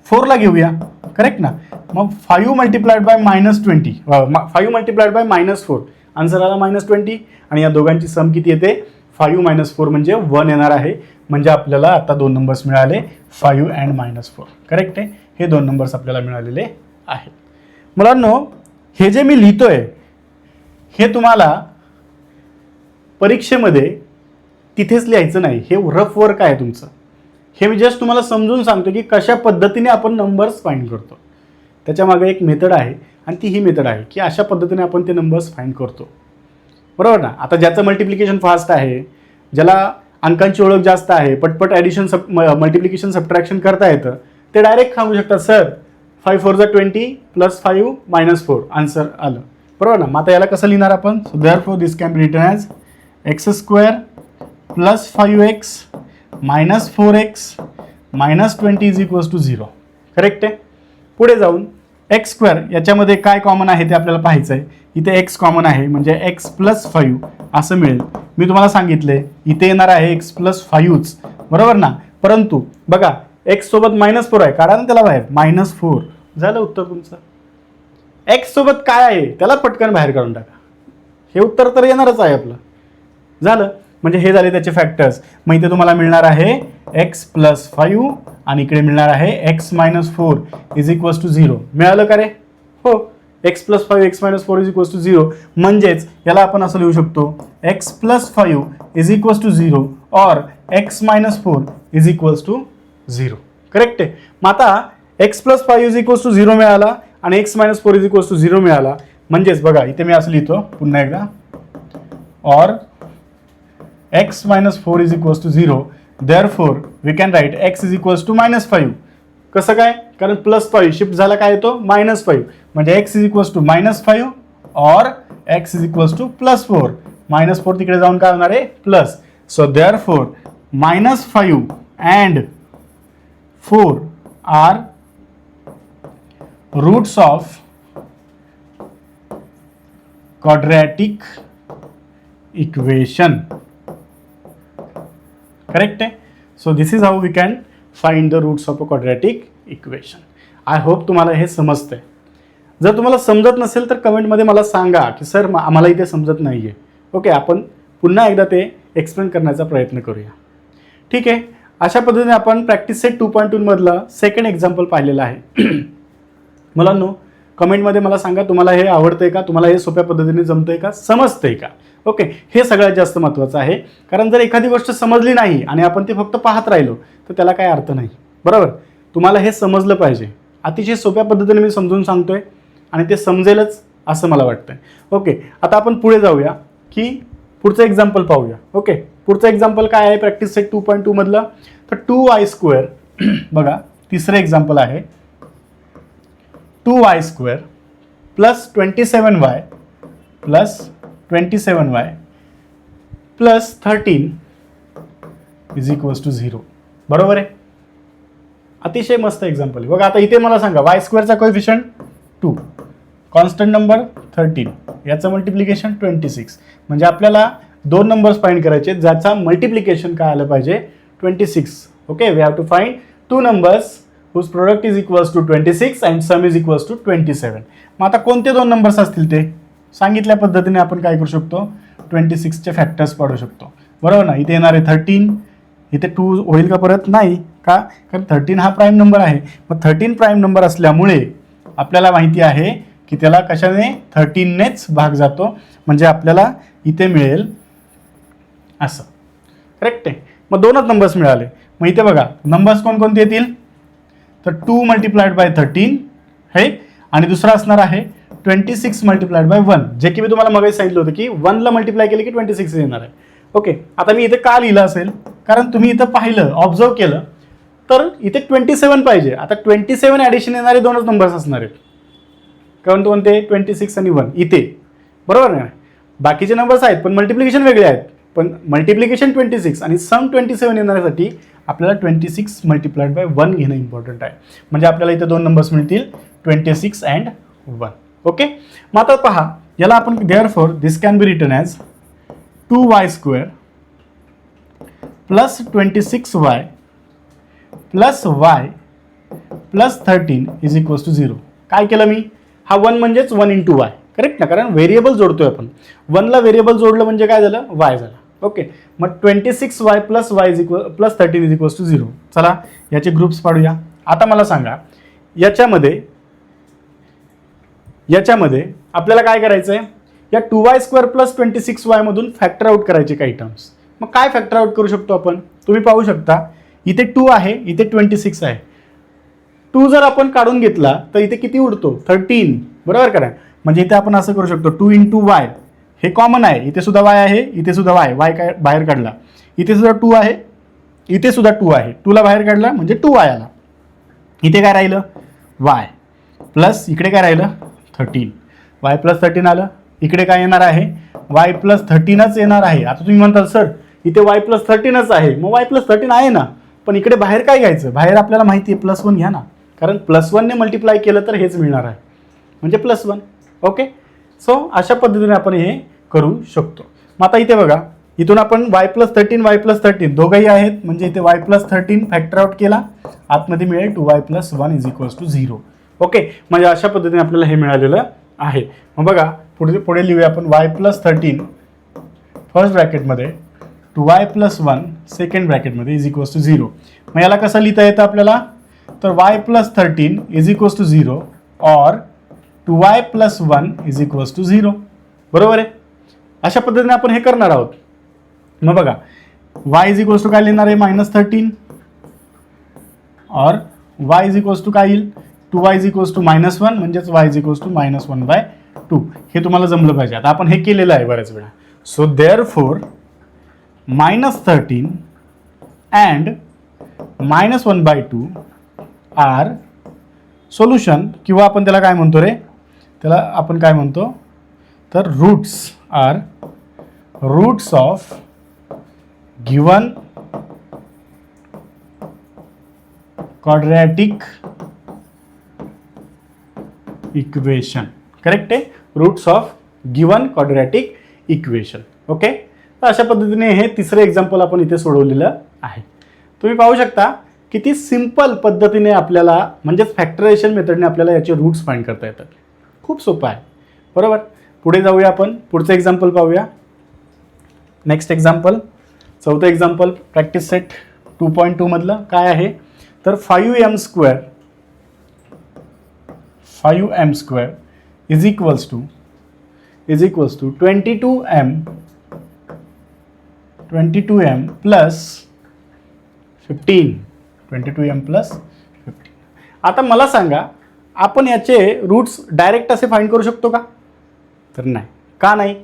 4ला घेऊया, करेक्ट ना. मग 5 multiplied bye -20, 5 multiplied by -4 answer आला -20. आणि या दोघांची सम किती येते 5 - 4 म्हणजे 1 येणार आहे. म्हणजे आपल्याला आता दोन नंबर्स मिळाले 5 and -4, करेक्ट आहे. हे दोन नंबर्स आपल्याला मिळालेले आहेत. मुलांनो हे जे मी लिहितोय हे तुम्हाला परीक्षेमध्ये तिथेच लिहायचं नाही, हे रफ वर्क आहे तुमचं. हे मी जस्ट तुम्हाला समजून सांगतो की कशा पद्धतीने आपण नंबर्स फाइंड करतो. त्याच्यामागे एक मेथड आहे आणि ती ही मेथड आहे की अशा पद्धतीने आपण ते नंबर्स फाइंड करतो, बरोबर ना. आता ज्याचं मल्टिप्लिकेशन फास्ट आहे, ज्याला अंकांची ओळख जास्त आहे, पटपट ॲडिशन मल्टिप्लिकेशन सबट्रॅक्शन करता येतं, ते डायरेक्ट सांगू शकतात सर 5 4 20 + 5 - 4 आन्सर आलं, बरोबर ना. मग आता याला कसं लिहिणार आपण? So therefore this can be written as x² + 5x - 4x - 20 = 0. Correct आहे. पुढे जाऊन x² याच्यामध्ये काय कॉमन आहे ते आपल्याला पाहायचं आहे. इथे x कॉमन आहे म्हणजे x + 5 असं मिळेल. मी तुम्हाला सांगितले इथे येणार आहे x + 5च, बरोबर ना. परंतु बघा x सोबत -4 आहे, काढा ना त्याला बाहेर, -4 झालं उत्तर तुमचं. x सोबत काय आहे त्याला पटकन बाहेर काढून टाका, हे उत्तर तर येणारच आहे आपलं. झालं, म्हणजे हे झाले त्याचे फॅक्टर्स. मग इथे तुम्हाला मिळणार आहे x + 5 आणि इकडे मिळणार आहे x - 4 = 0. मिळालं का रे? हो, x + 5 x - 4 = 0. म्हणजेच याला आपण असं लिहू शकतो x + 5 = 0 और x - 4 = 0. करेक्ट आहे. मग आता x + 5 = 0 मिळाला आणि x - 4 = 0 मिळाला. म्हणजेच बघा इथे मी असं लिहितो पुन्हा एकदा, और x - 4 = 0. Therefore we can write x = -5. कसं काय? कारण +5 शिफ्ट झाला काय येतो? -5. म्हणजे x = -5 और x = +4. -4 तिकडे जाऊन काय होणार आहे? Plus. So therefore -5 and 4 are roots of quadratic equation. Correct आहे. So this is how we can find the roots of a quadratic equation. I hope तुम्हाला हे समजतंय. जर तुम्हाला समजत नसेल तर कमेंटमध्ये मला सांगा की सर आम्हाला इथे समजत नाही आहे. ओके, आपण पुन्हा एकदा ते एक्सप्लेन करण्याचा प्रयत्न करूया. ठीक आहे. अशा पद्धतीने आपण प्रॅक्टिस सेट 2.2 मधलं सेकंड एक्झाम्पल पाहिलेलं आहे. मुलांनो, कमेंटमध्ये मला सांगा तुम्हाला हे आवडतंय का, तुम्हाला हे सोप्या पद्धतीने जमतंय का, समजतंय का. ओके, हे सगळ्यात जास्त महत्त्वाचं आहे. कारण जर एखादी गोष्ट समजली नाही आणि आपण ते फक्त पाहत राहिलो तर त्याला काय अर्थ नाही, बरोबर. तुम्हाला हे समजलं पाहिजे. अतिशय सोप्या पद्धतीने मी समजून सांगतोय आणि ते समजेलच असं मला वाटतंय. ओके, आता आपण पुढे जाऊया की पुढचं एक्झाम्पल पाहूया. ओके, पुढचं एक्झाम्पल काय आहे प्रॅक्टिस सेट 2.2 मधलं? तर 2y² बघा, तिसरं एक्झाम्पल आहे. 2y² + 27y + 27y + 13 = 0. बरोबर आहे. अतिशय मस्त एक्झाम्पल आहे. बघा आता इथे मला सांगा y² चा कोएफिशियंट 2, कॉन्स्टंट नंबर 13, याचं मल्टिप्लिकेशन 26. म्हणजे आपल्याला दोन नंबर्स फाइंड करायचे ज्याचा मल्टिप्लिकेशन काय आलं पाहिजे? 26. Okay, we have to find two numbers whose product is equals to 26 and sum is equals to 27. मग आता कोणते दोन नंबर्स असतील ते सांगितल्या पद्धतीने आपण काय करू शकतो? 26 चे फॅक्टर्स पाडू शकतो, बरोबर ना. इथे येणार आहे 13, इथे 2 होईल का परत? नाही का, कारण 13 हा प्राईम नंबर आहे. मग 13 प्राईम नंबर असल्यामुळे आपल्याला माहिती आहे की त्याला कशाने? 13 नेच भाग जातो. म्हणजे आपल्याला इथे मिळेल असं. करेक्ट आहे. मग दोनच नंबर्स मिळाले. मग इथे बघा नंबर्स कोणकोणते येतील? तर 2 × 13 है आणि दुसरा असणार आहे 26 × 1, जे की मी तुम्हाला मगाशी सांगितलं होतं की 1 ला मल्टिप्लाय केले की 26 येणार आहे. ओके, आता मी इथे का लिहिलं असेल? कारण तुम्ही इथं पाहिलं, ऑब्झर्व केलं तर इथे 27 पाहिजे. आता 27 ॲडिशन येणारे दोनच नंबर्स असणार आहेत. कारण कोणते? 26 आणि 1 इथे, बरोबर ना. बाकीचे नंबर्स आहेत पण मल्टिप्लिकेशन वेगळे आहेत. पण मल्टिप्लिकेशन 26 आणि सम 27 येण्यासाठी आपल्याला 26 × 1 घेणं इम्पॉर्टंट आहे. म्हणजे आपल्याला इथे दोन नंबर्स मिळतील 26 and 1. ओके, मग आता पहा याला आपण therefore this can be written as 2y² + 26y + y + 13 = 0. काय केलं मी? हा 1 म्हणजेच 1 × y, करेक्ट ना, कारण व्हेरिएबल जोडतोय आपण. 1 ला व्हेरिएबल जोडलं म्हणजे काय झालं? y झाला. ओके, मग 26y + y + 13 = 0. चला याचे ग्रुप्स पाडूया. आता मला सांगा याच्यामध्ये आपल्याला काय करायचं आहे? या 2y² प्लस 26y मधून फॅक्टर आउट करायचे काही टर्म्स. मग काय फॅक्टर आउट करू शकतो आपण? तुम्ही पाहू शकता इथे 2 आहे, इथे 26 आहे. 2 जर आपण काढून घेतला तर इथे किती उरतो? 13. बरोबर करा. म्हणजे इथे आपण असं करू शकतो 2 × y, हे कॉमन आहे, इथे सुद्धा y आहे, इथे सुद्धा y काय बाहेर काढला, इथे सुद्धा 2 आहे, इथे सुद्धा 2 आहे, 2 ला बाहेर काढला म्हणजे 2y आला. इथे काय राहिलं? y प्लस इकडे काय राहिलं? 13. y प्लस 13 आलं. इकडे काय येणार आहे? y प्लस 13च येणार आहे. आता तुम्ही म्हणताल सर इथे y प्लस 13च आहे, मग y प्लस 13 आहे ना, पण इकडे बाहेर काय घ्यायचं? बाहेर आपल्याला माहिती आहे +1 घ्या ना, कारण +1 ने मल्टिप्लाय केलं तर हेच मिळणार आहे, म्हणजे +1. ओके, सो अशा पद्धतीने आपण हे करू शकतो. मग आता इथे बघा, इथून आपण y प्लस 13 दोघंही आहेत, म्हणजे इथे y प्लस 13 फॅक्टर आउट केला, आतमध्ये मिळेल 2y प्लस 1 = 0. ओके, म्हणजे अशा पद्धतीने आपल्याला हे मिळालेलं आहे. मग बघा पुढे लिहूया आपण y प्लस 13 फर्स्ट ब्रॅकेटमध्ये 2y प्लस 1 सेकंड ब्रॅकेटमध्ये = 0. मग याला कसं लिहिता येतं आपल्याला? तर y प्लस 13 = 0 और 2y प्लस 1 = 0. बरोबर आहे. अशा पद्धतीने आपण हे करणार आहोत. मग बघा y = काय लिहिणार आहे? -13 और y काय येईल? 2y -1 म्हणजेच y -1/2. हे तुम्हाला जमलं पाहिजे. आता आपण हे केलेलं आहे बऱ्याच वेळा. So therefore -13 and -1/2 are solution, किंवा आपण त्याला काय म्हणतो रे? त्याला आपण काय म्हणतो? तर roots of given quadratic equation. Correct आहे, roots of given quadratic equation. Okay, तर अशा पद्धतीने हे तिसरं एक्झाम्पल आपण इथे सोडवलेलं आहे. तुम्ही पाहू शकता किती सिंपल पद्धतीने आपल्याला, म्हणजेच फॅक्टरायझेशन मेथडने आपल्याला याचे रूट्स फाइंड करता येतात. खूप सोपं आहे. बरोबर. पुढे जाऊया आपण, पुढचं एक्झाम्पल पाहूया. नेक्स्ट एक्झाम्पल, चौथं एक्झाम्पल प्रॅक्टिस सेट 2.2 मधलं काय आहे? तर 5m² is equals to 22m plus 15. 22m plus 15. आता मला सांगा, आपण याचे रूट्स डायरेक्ट असे फाइंड करू शकतो का? तर नाही. का नाही?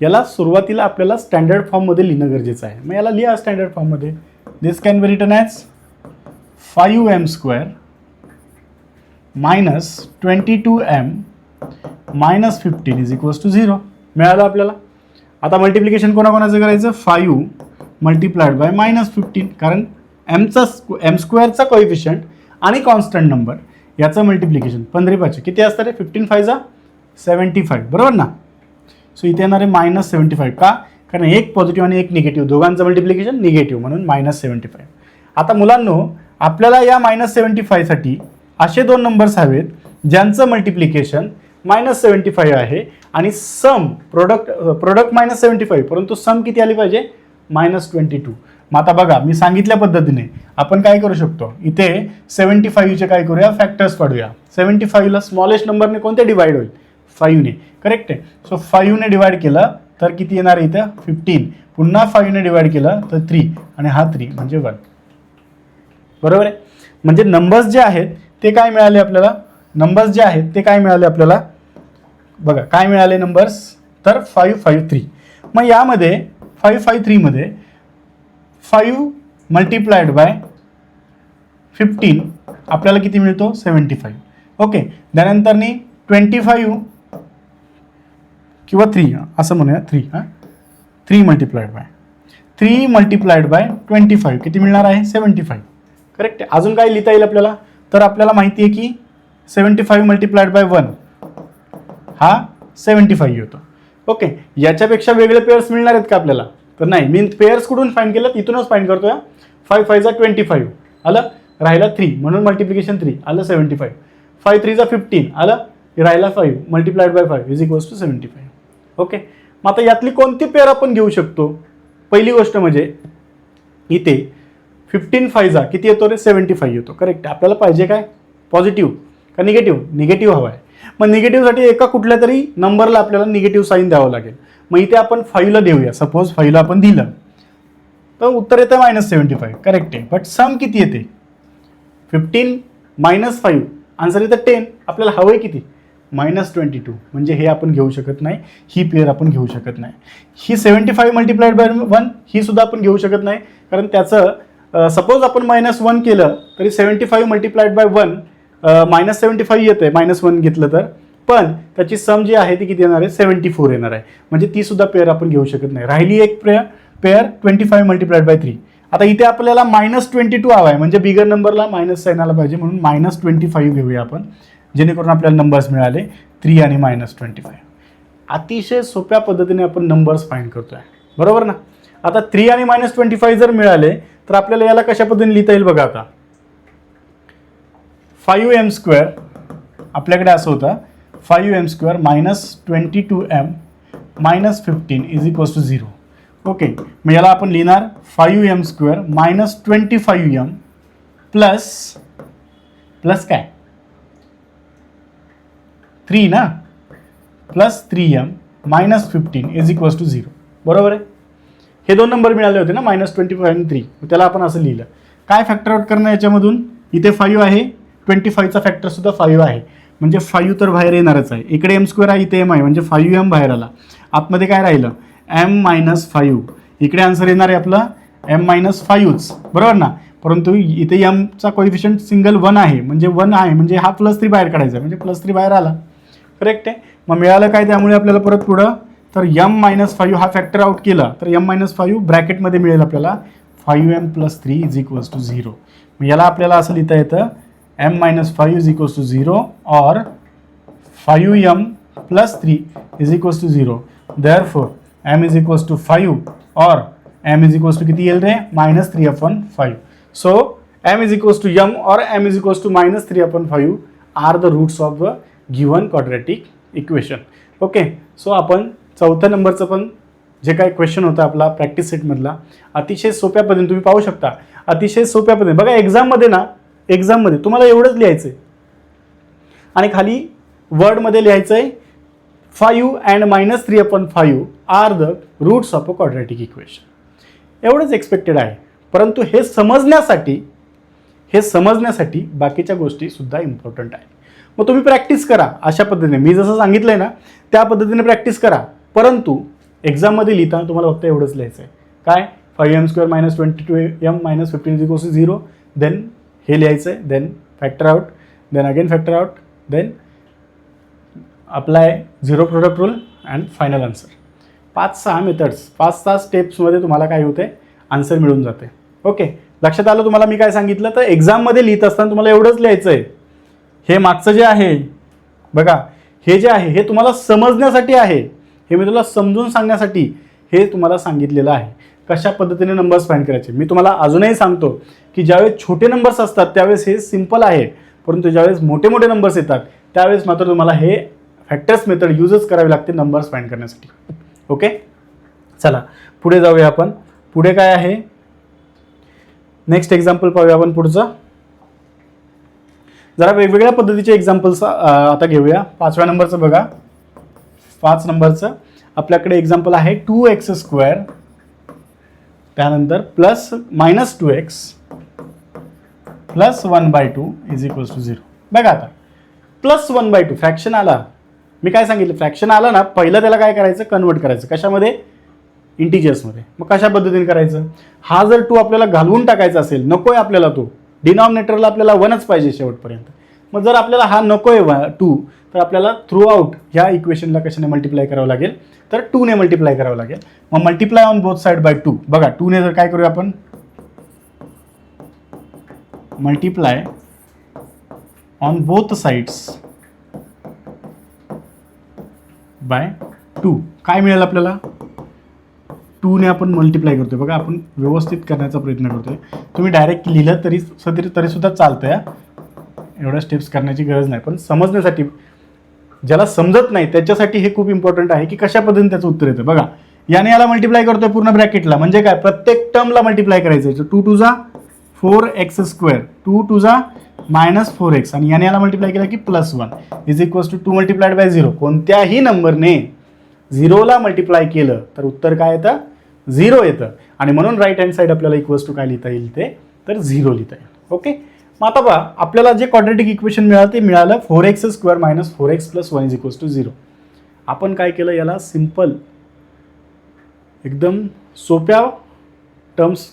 याला सुरुवातीला आपल्याला स्टँडर्ड फॉर्ममध्ये लिहिणं गरजेचं आहे. मग याला लिहा स्टँडर्ड फॉर्ममध्ये. This can be written as 5m² minus 22m minus 15 = 0. मिळालं आपल्याला. आता मल्टिप्लिकेशन कोणाकोणाचं करायचं? 5 मल्टिप्लाइड बाय -15, कारण m² कोएफिशियंट आणि कॉन्स्टंट नंबर याचं मल्टिप्लिकेशन 15 किती असतं रे? 15 5 75. बरोबर ना. सो इथे येणार आहे -75. का? कारण एक पॉझिटिव्ह आणि एक निगेटिव्ह, दोघांचं मल्टिप्लिकेशन निगेटिव्ह, म्हणून -75. आता मुलांनो, आपल्याला या -75 साठी असे दोन नंबर्स हवेत ज्यांचं मल्टिप्लिकेशन -75 आहे आणि सम प्रोडक्ट -75, परंतु सम किती आली पाहिजे? -22. मग आता बघा, मी सांगितल्या पद्धतीने आपण काय करू शकतो? इथे 75चे काय करूया? फॅक्टर्स पाडूया. 75ला स्मॉलेस्ट नंबरने कोणते डिवाइड होईल? 5ने. करेक्ट आहे. सो 5ने डिवाइड केलं तर किती येणार आहे? इथं 15. पुन्हा 5ने डिवाइड केलं तर 3, आणि हा 3 म्हणजे 1. बरोबर आहे. म्हणजे नंबर्स जे आहेत ते काय मिळाले आपल्याला? बघा काय मिळाले नंबर्स? तर 553. मग यामध्ये 553 मध्ये 5 मल्टिप्लाइड बाय 15 आपल्याला किती मिळतो? 75. ओके, त्यानंतरनी 25 किंवा 3 असं म्हणूया, 3 मल्टिप्लाइड बाय 25 किती मिळणार आहे? 75. करेक्ट. अजून काय लिहिता येईल आपल्याला? तर आपल्याला माहिती आहे की 75 मल्टिप्लाइड बाय 1 हा 75 येतो. ओके, याच्यापेक्षा वेगळे पेअर्स मिळणार आहेत का आपल्याला? तर नाही. मी पेअर्स कुठून फाइंड केलं? इथूनच फाइंड करतोय. 5 5 25 आलं, राहिला 3 म्हणून मल्टिप्लिकेशन 3 आलं 75. 5 3 15 आलं, राहिला 5 मल्टिप्लाइड बाय 5 = 75. ओके, मग आता यातली कोणती पेअर आपण घेऊ शकतो? पहिली गोष्ट म्हणजे इथे 15 5 किती येतो रे? 75 येतो. करेक्ट. आपल्याला पाहिजे काय? पॉझिटिव्ह का निगेटिव्ह? निगेटिव्ह हवा आहे. मग निगेटिव्हसाठी एका कुठल्या तरी नंबरला आपल्याला निगेटिव्ह साईन द्यावं लागेल. मग इथे आपण 5ला देऊया. सपोज 5ला आपण दिलं तर उत्तर येतं -75. करेक्ट आहे. बट सम किती येते? 15 - 5 आन्सर येतं 10. आपल्याला हवं आहे किती? -22. म्हणजे हे आपण घेऊ शकत नाही. ही पेअर आपण घेऊ शकत नाही. ही 75 मल्टिप्लाइड बाय 1 ही सुद्धा आपण घेऊ शकत नाही, कारण त्याचं सपोज आपण -1 केलं तरी 75 मल्टिप्लाइड बाय 1 -75 येते, -1 घेतलं तर, पण त्याची सम जी आहे ती किती येणार आहे? 74 येणार आहे. म्हणजे ती सुद्धा पेअर आपण घेऊ शकत नाही. राहिली एक पेअर 25 मल्टिप्लाइड बाय 3. आता इथे आपल्याला -22 हवा आहे, म्हणजे बिगर नंबरला मायनस साईन आला पाहिजे, म्हणून -25 घेऊया आपण, जेणेकरून आपल्याला नंबर्स मिळाले 3 आणि -25. अतिशय सोप्या पद्धतीने आपण नंबर्स फाइंड करतोय, बरोबर ना? आता 3 आणि -25 जर मिळाले तर आपल्याला याला कशा पद्धतीने लिहिता येईल बघा. आता 5m² आपल्याकडे असं होतं, 5m² -22m -15 = 0. ओके, मग याला आपण लिहिणार 5m² -25m प्लस काय 3 ना, प्लस 3m -15 = 0. बरोबर आहे. हे दोन नंबर मिळाले होते ना, -25 आणि 3. त्याला आपण असं लिहिलं. काय फॅक्टर आउट करणं याच्यामधून? इथे 5 आहे, 25चा फॅक्टर सुद्धा 5 आहे, म्हणजे 5 तर बाहेर येणारच आहे. इकडे m² आहे, इथे m आहे, म्हणजे 5m बाहेर आला. आतमध्ये काय राहिलं? m - 5. इकडे आन्सर येणार आहे आपलं m - 5च, बरोबर ना? परंतु इथे mचा कोइफिशियंट सिंगल 1 आहे, म्हणजे 1 आहे, म्हणजे हा +3 बाहेर काढायचा आहे, म्हणजे +3 बाहेर आला. करेक्ट आहे. मग मिळालं काय? त्यामुळे आपल्याला परत पुढं तर m - 5 हा फॅक्टर आउट केला तर m - 5 ब्रॅकेटमध्ये मिळेल आपल्याला 5m + 3 = 0. मग याला आपल्याला असं लिहिता येतं m - 5 = 0 और 5m + 3 = 0. Therefore m = 5 और m = किती येईल रे? -3/5. So m = m और m = -3/5 are the roots of the given quadratic equation. Okay, so आपण चौथ्या नंबरचं पण जे काही क्वेश्चन होता आपला प्रॅक्टिस सेटमधला, अतिशय सोप्या पद्धतीने तुम्ही पाहू शकता. अतिशय सोप्या पद्धतीने बघा, एक्झाममध्ये तुम्हाला एवढंच लिहायचं आहे आणि खाली वर्डमध्ये लिहायचं आहे 5 and -3/5 are the roots of a quadratic equation. एवढंच एक्सपेक्टेड आहे. परंतु हे समजण्यासाठी बाकीच्या गोष्टी सुद्धा इम्पॉर्टंट आहेत. मग तुम्ही प्रॅक्टिस करा अशा पद्धतीने, मी जसं सांगितलंय ना त्या पद्धतीने प्रॅक्टिस करा. परंतु एक्झाममध्ये लिहिताना तुम्हाला फक्त एवढंच लिहायचं आहे. काय? 5m² -22m -15 = 0. देन हे लिहायचं आहे, then factor out, then again factor out, then apply zero product rule and final answer. 5-6 methods, 5-6 स्टेप्समध्ये तुम्हाला काय होते? आन्सर मिळून जाते. ओके, लक्षात आलं तुम्हाला मी काय सांगितलं? तर एक्झाममध्ये लिहित असताना तुम्हाला एवढंच लिहायचं आहे. हे मागचं जे आहे बघा, हे जे आहे हे तुम्हाला समजण्यासाठी आहे, हे मी तुला समजून सांगण्यासाठी हे तुम्हाला सांगितलेलं आहे कशा पद्धतीने नंबर्स फाइंड करायचे. मी तुम्हाला अजूनही सांगतो की ज्यावेळेस छोटे नंबर्स असतात त्यावेळेस हे सिम्पल आहे, परंतु ज्यावेळेस मोठे मोठे नंबर्स येतात त्यावेळेस मात्र तुम्हाला हे फॅक्टर्स मेथड यूजच करावी लागते नंबर्स फाइंड करण्यासाठी. ओके, चला पुढे जाऊया आपण. पुढे काय आहे? नेक्स्ट एक्झाम्पल पाहूया आपण. पुढचं जरा वेगवेगळ्या पद्धतीचे एक्झाम्पल्स आता घेऊया. 5व्या नंबरचं बघा. 5 नंबरचं आपल्याकडे एक्झाम्पल आहे 2x², त्यानंतर +-2x + 1/2 = 0. बघा आता +1/2 फ्रॅक्शन आला. मी काय सांगितलं? फ्रॅक्शन आला ना, पहिलं त्याला काय करायचं? कन्वर्ट करायचं. कशामध्ये? इंटिजर्समध्ये. मग कशा पद्धतीने करायचं? हा जर 2 आपल्याला घालवून टाकायचा असेल, नकोय आपल्याला तो, डिनॉमिनेटरला आपल्याला 1च पाहिजे शेवटपर्यंत. मग जर आपल्याला हा नकोय 2, तर आपल्याला थ्रू आउट ह्या इक्वेशनला कशाने मल्टिप्लाय करावं लागेल? तर 2 ने मल्टिप्लाय करावं लागेल. मग multiply on both side bye 2. बघा 2 ने जर काय करूया आपण? Multiply on both sides by 2. काय मिळेल आपल्याला? 2 ने आपण मल्टिप्लाय करतोय. बघा आपण व्यवस्थित करण्याचा प्रयत्न करतोय. तुम्ही डायरेक्ट लिहिलं तरी सुद्धा चालतंय. एवढ्या स्टेप्स करण्याची गरज नाही, पण समजण्यासाठी, ज्याला समजत नाही त्याच्यासाठी हे खूप इम्पॉर्टंट आहे की कशा पद्धतीने त्याचं उत्तर येतं. बघा, याने याला मल्टिप्लाय करतोय पूर्ण ब्रॅकेटला, म्हणजे काय? प्रत्येक टर्मला मल्टिप्लाय करायचं. 2 × 4x², 2 × -4x आणि याने याला मल्टिप्लाय केलं की +1 is equals to 2 multiplied by 0. कोणत्याही नंबरने 0ला मल्टिप्लाय केलं तर उत्तर काय येतं? 0 येतं. आणि म्हणून राईट हँड साईड आपल्याला इक्वल्स टू काय लिहिता येईल ते तर 0 लिहिता येईल. ओके, मग आता पहा आपल्याला जे क्वाड्रॅटिक इक्वेशन मिळालं ते मिळालं 4x² - 4x + 1 = 0. आपण काय केलं, याला सिम्पल एकदम सोप्या टर्म्स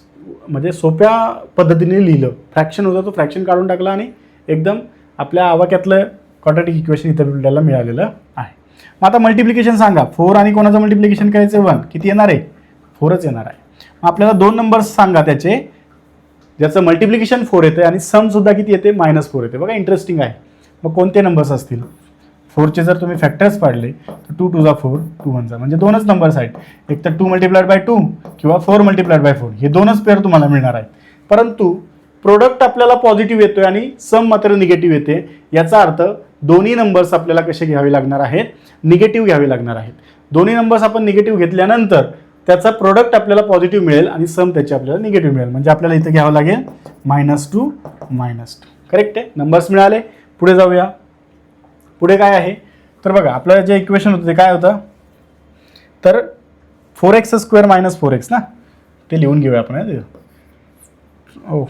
म्हणजे सोप्या पद्धतीने लिहिलं. फ्रॅक्शन होतं तो फ्रॅक्शन काढून टाकला आणि एकदम आपल्या आवाक्यातलं क्वाड्रॅटिक इक्वेशन इथं आपल्याला मिळालेलं आहे. मग आता मल्टिप्लिकेशन सांगा. 4 आणि कोणाचं मल्टिप्लिकेशन करायचं? 1. किती येणार आहे? 4च येणार आहे. मग आपल्याला 2 नंबर्स सांगा त्याचे ज्याचं मल्टिप्लिकेशन 4 येते आणि समसुद्धा किती येते? -4 येते. बघा इंटरेस्टिंग आहे. मग कोणते नंबर्स असतील? 4चे जर तुम्ही फॅक्टर्स पाडले तर 2 × 4 2 × 1 म्हणजे 2च नंबर्स आहेत. एक तर 2 मल्टिप्लाइड बाय 2 किंवा 4 मल्टिप्लाइड बाय 4 हे 2च पेअर तुम्हाला मिळणार आहेत. परंतु प्रोडक्ट आपल्याला पॉझिटिव्ह येतोय आणि सम मात्र निगेटिव्ह येते. याचा अर्थ दोन्ही नंबर्स आपल्याला कसे घ्यावे लागणार आहेत? निगेटिव्ह घ्यावे लागणार आहेत. दोन्ही नंबर्स आपण निगेटिव्ह घेतल्यानंतर त्याचा प्रोडक्ट आपल्याला पॉझिटिव्ह मिळेल आणि सम त्याचे आपल्याला निगेटिव्ह मिळेल. म्हणजे आपल्याला इथं घ्यावं लागेल -2 -2. करेक्ट आहे. नंबर्स मिळाले. पुढे जाऊया. पुढे काय आहे तर बघा आपलं जे इक्वेशन होतं ते काय होतं तर 4x² - 4x ना, ते लिहून घेऊया आपण. ओ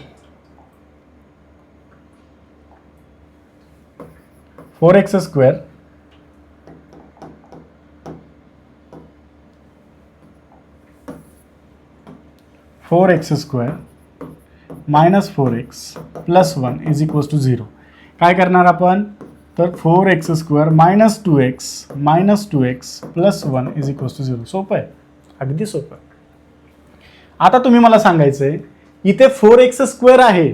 4x² - 4x² - 4x + 1 = 0. काय करणार आपण तर 4x² - 2x - 2x + 1 = 0. सोपं आहे, अगदी सोपं. आता तुम्ही मला सांगायचं आहे इथे 4x² आहे.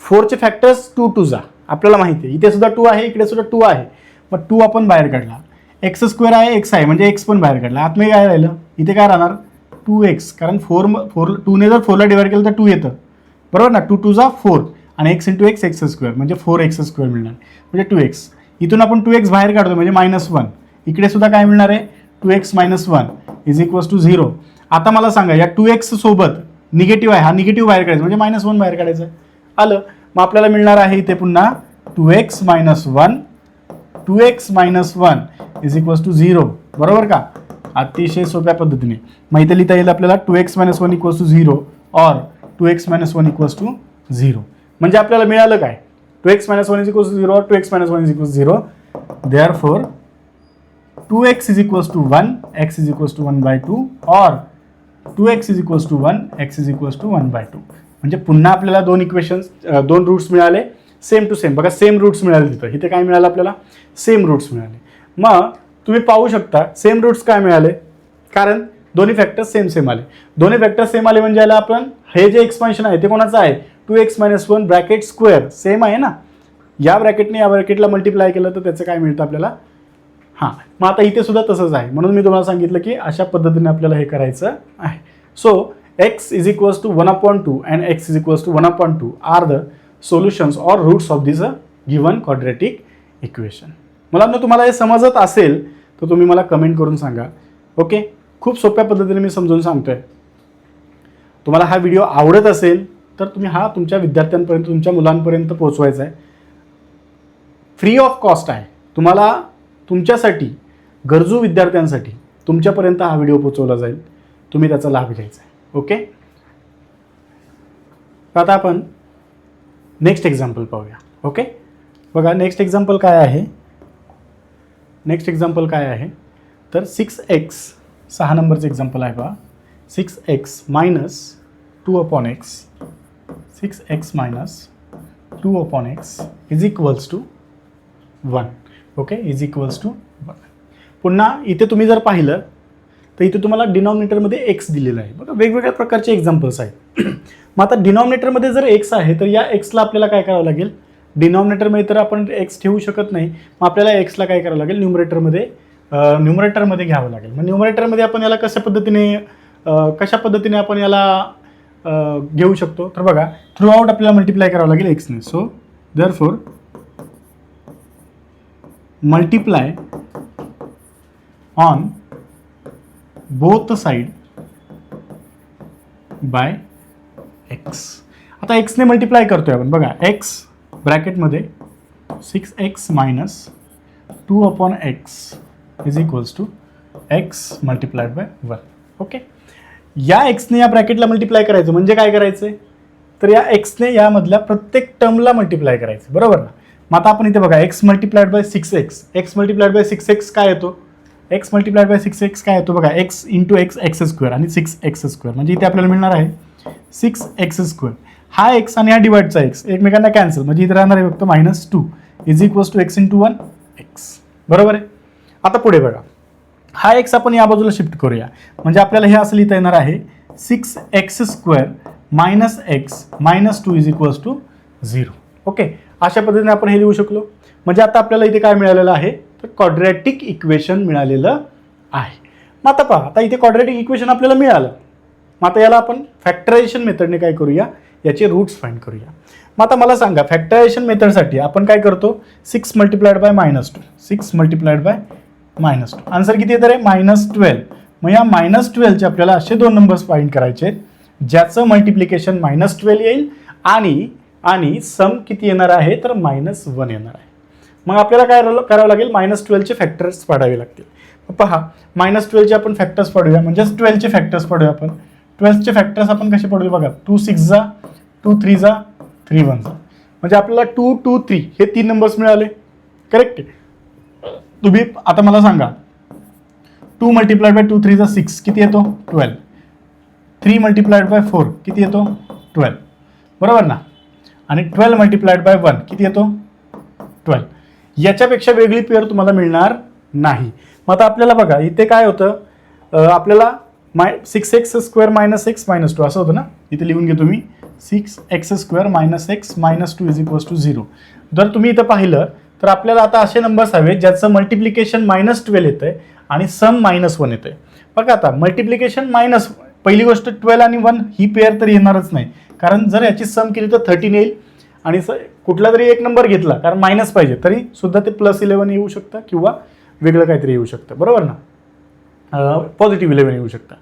4चे फॅक्टर्स 2 2 जा आपल्याला माहिती आहे. इथे सुद्धा 2 आहे, इकडे सुद्धा 2 आहे. मग 2 आपण बाहेर काढला. x² आहे, x आहे म्हणजे x पण बाहेर काढला. आतमध्ये काय राहिलं? इथे काय राहणार? 2x. कारण 2 ने जर 4ला डिवाइड केलं तर 2 येतं बरोबर ना. 2 2 जा 4 आणि x × x x² म्हणजे 4x² मिळणार म्हणजे 2x. इथून आपण 2x बाहेर काढतो म्हणजे -1. इकडे सुद्धा काय मिळणार आहे? 2x - 1 = 0. आता मला सांगा या 2x सोबत निगेटिव्ह आहे, हा निगेटिव्ह बाहेर काढायचा म्हणजे -1 बाहेर काढायचं आलं. मग आपल्याला मिळणार आहे इथे पुन्हा 2x - 1 2x - 1 = 0. बरोबर का? अतिशय सोप्या पद्धतीने. मग इथे लिहिता येईल आपल्याला 2x - 1 = 0 or 2x - 1 = 0. म्हणजे आपल्याला मिळालं काय? 2x - 1 = 0 or 2x - 1 = 0. Therefore 2x = 1 x = 1/2 or 2x = 1 x = 1/2. म्हणजे पुन्हा आपल्याला दोन इक्वेशन्स 2 रूट्स मिळाले सेम टू सेम. बघा सेम रूट्स मिळाले तिथं. इथे काय मिळालं आपल्याला? सेम रूट्स मिळाले. मग तुम्ही पाहू शकता सेम रूट्स काय मिळाले कारण दोन्ही फॅक्टर्स सेम आले. दोन्ही फॅक्टर्स सेम आले म्हणजे याला आपण हे जे एक्सपान्शन आहे ते कोणाचं आहे? 2x - 1 ब्रॅकेट स्क्वेअर सेम आहे ना. या ब्रॅकेटने या ब्रॅकेटला मल्टिप्लाय केलं तर त्याचं काय मिळतं आपल्याला? हां, मग आता इथे सुद्धा तसंच आहे. म्हणून मी तुम्हाला सांगितलं की अशा पद्धतीने आपल्याला हे करायचं आहे. So x = 1/2 and x = 1/2 are the solutions or roots of this given quadratic equation. मला तुम्हाला हे समजत असेल तर तुम्ही मला कमेंट करून सांगा. ओके, खूप सोप्या पद्धतीने मी समजून सांगतोय. तुम्हाला हा व्हिडिओ आवडत असेल तर तुम्ही हा तुमच्या विद्यार्थ्यांपर्यंत तुमच्या मुलांपर्यंत पोहोचवायचा आहे. फ्री ऑफ कॉस्ट आहे. तुम्हाला तुमच्यासाठी गरजू विद्यार्थ्यांसाठी तुमच्यापर्यंत हा व्हिडिओ पोहोचवला जाईल. तुम्ही त्याचा लाभ घ्यायचा आहे. ओके, आता आपण नेक्स्ट एक्झाम्पल पाहूया. ओके, बघा नेक्स्ट एक्झाम्पल काय आहे? नेक्स्ट एक्झाम्पल काय आहे तर 6x 6 नंबरचं एक्झाम्पल आहे पहा. 6x - 2/x 6x - 2/x = 1. Okay, = 1. पुन्हा इथे तुम्ही जर पाहिलं तर इथे तुम्हाला डिनॉमिनेटरमध्ये x दिलेला आहे. बघा वेगवेगळ्या प्रकारचे एक्झाम्पल्स आहेत. मग आता डिनॉमिनेटरमध्ये जर x आहे तर या xला आपल्याला काय करावं लागेल? डिनॉमिनेटरमध्ये तर आपण x ठेवू शकत नाही. मग आपल्याला xला काय करावं लागेल? न्यूमरेटरमध्ये घ्यावं लागेल. मग न्यूमरेटरमध्ये आपण याला कशा पद्धतीने आपण याला घेऊ शकतो तर बघा थ्रू आउट आपल्याला मल्टिप्लाय करावं लागेल xने. So therefore multiply on both side by x. आता x ने मल्टिप्लाय करतोय आपण. बघा x ब्रॅकेटमध्ये 6x minus 2/x is equals to x multiplied by 1. Okay, या एक्सने या ब्रॅकेटला मल्टिप्लाय करायचं म्हणजे काय करायचं आहे, तर या एक्सने यामधल्या प्रत्येक टर्मला मल्टिप्लाय करायचं, बरोबर ना. मग आता आपण इथे बघा x multiplied bye 6x, x multiplied bye 6x काय येतो, x मल्टिप्लाइड बाय 6x काय येतो बघा, x इंटू एक्स स्क्वेअर आणि 6x स्क्वेअर, म्हणजे इथे आपल्याला मिळणार आहे 6x स्क्वेअर. हा x आणि हा डिवाइडचा x एकमेकांना कॅन्सल, म्हणजे इथे राहणार आहे फक्त -2 is equals to x into 1 x, बरोबर आहे. आता पुढे बघा, हा x आपण या बाजूला शिफ्ट करूया, म्हणजे आपल्याला हे असं लिहिता येणार आहे 6x square minus x minus 2 is equals to 0. Okay, अशा पद्धतीने आपण हे लिहू शकलो. म्हणजे आता आपल्याला इथे काय मिळालेलं आहे, तर क्वाड्रॅटिक इक्वेशन मिळालेलं आहे. मग आता पहा, आता इथे क्वाड्रॅटिक इक्वेशन आपल्याला मिळालं. मग आता याला आपण फॅक्टरायझेशन मेथडने काय करूया, याचे रूट्स फाइंड करूया. मग आता मला सांगा, फॅक्टरायझेशन मेथडसाठी आपण काय करतो, 6 multiplied by -2, 6 multiplied by -2, answer किती येतं रे, -12. मग या -12चे आपल्याला असे दोन नंबर्स फाइंड करायचे आहेत ज्याचं मल्टिप्लिकेशन -12 येईल आणि सम किती येणार आहे, तर -1 येणार आहे. मग आपल्याला काय करावं लागेल, -12चे फॅक्टर्स पाडावे लागतील. पहा, -12चे आपण फॅक्टर्स पाडूया, म्हणजेच 12चे फॅक्टर्स पाडूया आपण. 12चे फॅक्टर्स आपण कसे पाडूया बघा, 2 6 जा, 2 3 जा, 3 1 जा, म्हणजे आपल्याला 2 2 3 हे 3 नंबर्स मिळाले, करेक्ट. तुम्ही आता मला सांगा, 2 मल्टिप्लाइड बाय 2 3 जा 6 किती येतो, 12. 3 मल्टिप्लाइड बाय 4 किती येतो, 12, बरोबर ना. आणि 12 मल्टिप्लाइड बाय 1 किती येतो, 12. याच्यापेक्षा वेगळी पेअर तुम्हाला मिळणार नाही. मग आता आपल्याला बघा इथे काय होतं, आपल्याला 6x square minus x minus 2 असं होतं ना, इथे लिहून घेतो मी 6x square minus x minus 2 is equals to 0. जर तुम्ही इथं पाहिलं तर आपल्याला आता असे नंबर्स हवे ज्याचं मल्टिप्लिकेशन -12 येतं आहे आणि सम -1 येतं आहे. बघा आता मल्टिप्लिकेशन पहिली गोष्ट 12 आणि 1 ही पेअर तर येणारच नाही, कारण जर याची सम केली तर 13 येईल आणि कुठला तरी एक नंबर घेतला, कारण मायनस पाहिजे तरी सुद्धा ते +11 येऊ शकतं किंवा वेगळं काहीतरी येऊ शकतं, बरोबर ना, +11 येऊ शकतं.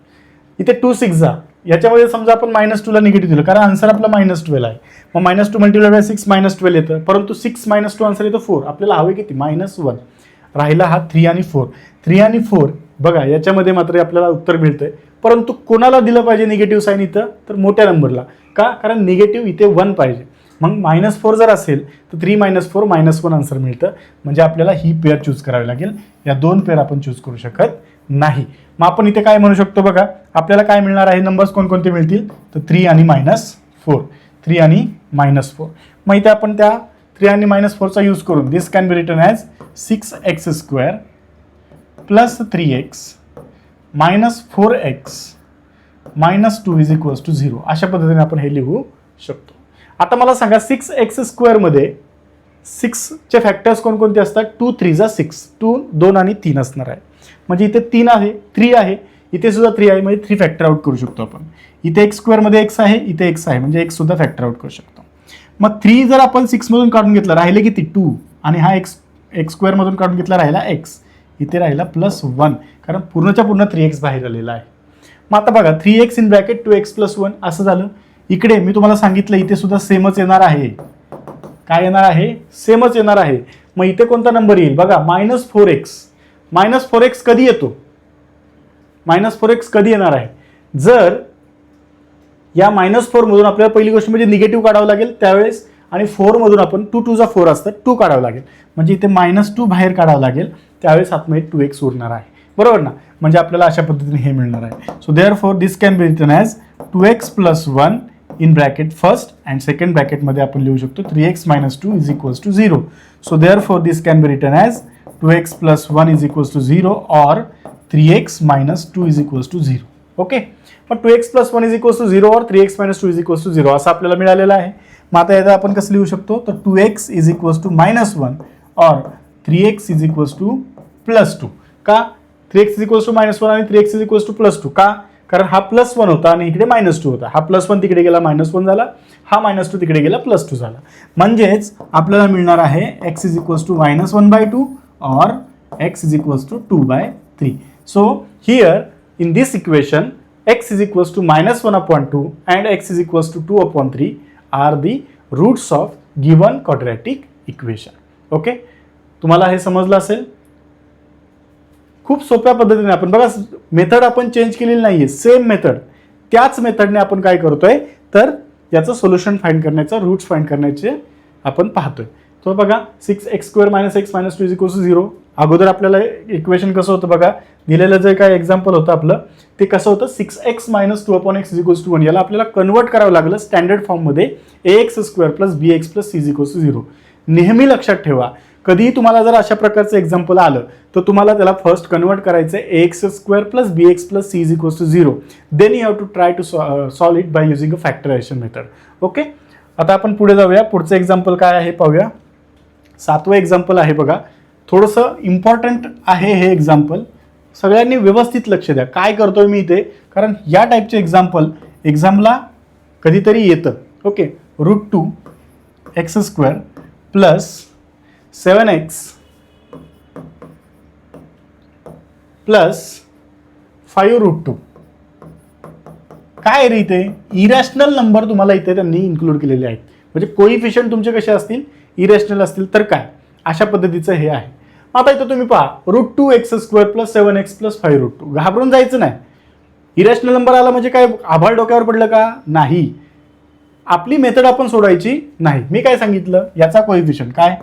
इथे 2 6 जा, याच्यामध्ये समजा आपण -2ला निगेटिव्ह दिलं, कारण आन्सर आपला -12 आहे. मग -2 मल्टिप्लाइड बाय 6 -12 येतं, परंतु 6 -2 आन्सर येतो 4. आपल्याला हवे किती, -1. राहिला हा 3 आणि 4. 3 आणि 4 बघा याच्यामध्ये मात्र आपल्याला उत्तर मिळतंय, परंतु कोणाला दिलं पाहिजे निगेटिव्ह साईन इथं, तर मोठ्या नंबरला. का, कारण निगेटिव्ह इथे 1 पाहिजे. मग -4 जर असेल तर 3 - 4 -1 आन्सर मिळतं. म्हणजे आपल्याला ही पेअर चूज करावी लागेल, या दोन पेअर आपण चूज करू शकत नाही. मग आपण इथे काय म्हणू शकतो बघा, आपल्याला काय मिळणार आहे, नंबर्स कोणकोणते मिळतील, तर 3 आणि -4, 3 आणि -4. मग इथे आपण त्या 3 आणि -4चा यूज करून this can be written as 6x square plus 3x minus 4x minus 2 is equals to 0, अशा पद्धतीने आपण हे लिहू शकतो. आता मला सांगा, 6x स्क्वेअरमध्ये 6चे फॅक्टर्स कोणकोणते असतात, 2 3 जा 6, 2 आणि 3 असणार आहे. म्हणजे इथे 3 आहे, 3 आहे, इथे सुद्धा 3 आहे, म्हणजे 3 फॅक्टर आउट करू शकतो आपण. इथे x स्क्वेअरमध्ये x आहे, इथे x आहे, म्हणजे x सुद्धा फॅक्टर आउट करू शकतो. मग 3 जर आपण 6मधून काढून घेतला, राहिले किती 2, आणि हा x स्क्वेअरमधून काढून घेतला, राहिला x, इथे राहिला +1, कारण पूर्णच्या पूर्ण 3x बाहेर आलेला आहे. मग आता बघा 3x इन ब्रॅकेट 2x + 1 असं झालं. इकडे मी तुम्हाला सांगितलं इथे सुद्धा सेमच येणार आहे. काय येणार आहे, सेमच येणार आहे. मग इथे कोणता नंबर येईल बघा, -4x. -4x कधी येतो, -4x कधी येणार आहे, जर या -4 मधून आपल्याला पहिली गोष्ट म्हणजे निगेटिव्ह काढावं लागेल त्यावेळेस, आणि 4 मधून आपण 2 2 जा 4 असतात, 2 काढावं लागेल, म्हणजे इथे -2 बाहेर काढावं लागेल, त्यावेळेस आतमध्ये 2x उरणार आहे, बरोबर ना. म्हणजे आपल्याला अशा पद्धतीने हे मिळणार आहे. So therefore this can be written as 2x + 1 in bracket first and second ब्रॅकेटमध्ये आपण लिहू शकतो 3x - 2 is equals to 0. So therefore this can be written as 2x + 1 is equals to 0 और 3x - 2 is equals to 0. Okay, मग 2x + 1 is equals to 0 और 3x - 2 is equals to 0 असं आपल्याला मिळालेलं आहे. मग आता याचा आपण कसं लिहू शकतो, तर 2x इज इक्वल्स टू -1 और 3x इज इक्वल्स टू +2. का, 3x इज इक्वल्स टू -1 आणि 3x इज इक्वल्स टू +2. का, कारण हा +1 होता आणि इकडे -2 होता. हा +1 तिकडे गेला -1 झाला, हा -2 तिकडे गेला +2 झाला. म्हणजेच आपल्याला मिळणार आहे x इज इक्वल्स टू -1/2 और x is equals to 2/3. So here in this equation x is equals to -1/2 and x is equals to 2/3 are the roots of given quadratic equation. Okay, तुम्हाला हे समजलं असेल. खूप सोप्या पद्धतीने आपण बघा, मेथड आपण चेंज केलेली नाहीये, सेम मेथड, त्याच मेथडने आपण काय करतोय तर याचं सोल्युशन फाइंड करण्याचं, रूट्स फाइंड करण्याचे आपण पाहतोय. तो बघा 6x² - x - 2 = 0. अगोदर आपल्याला इक्वेशन कसं होतं बघा, दिलेलं जे काय एक्झाम्पल होतं आपलं ते कसं होतं, 6x - 2/x = 1. याला आपल्याला कन्वर्ट करावं लागलं स्टँडर्ड फॉर्ममध्ये, ax² + bx + c = 0. नेहमी लक्षात ठेवा, कधीही तुम्हाला जर अशा प्रकारचं एक्झाम्पल आलं तर तुम्हाला त्याला फर्स्ट कन्वर्ट करायचं आहे, ax² + bx + c = 0. Then you have to try to solve it by using a factorisation method. Okay, आता आपण पुढे जाऊया. पुढचं एक्झाम्पल काय आहे पाहूया. 7वं एक्झाम्पल आहे बघा, थोडंसं इम्पॉर्टंट आहे हे एक्झाम्पल. सगळ्यांनी व्यवस्थित लक्ष द्या काय करतोय मी इथे, कारण या टाईपचे एक्झाम्पल एक्झामला कधीतरी येतं. Okay, √2x² + 7x + 5√2. काय रे इथे इरॅशनल नंबर तुम्हाला इथे त्यांनी इन्क्लूड केलेले आहेत, म्हणजे कोइफिशियंट तुमचे कसे असतील, इरॅशनल असतील तर काय, अशा पद्धतीचं हे आहे. आता इथं तुम्ही पहा, √2x² + 7x + 5√2. घाबरून जायचं नाही. इरॅशनल नंबर आला म्हणजे काय आभाळ डोक्यावर पडलं का, नाही. आपली मेथड आपण सोडायची नाही. मी काय सांगितलं, याचा कोइफिशियंट काय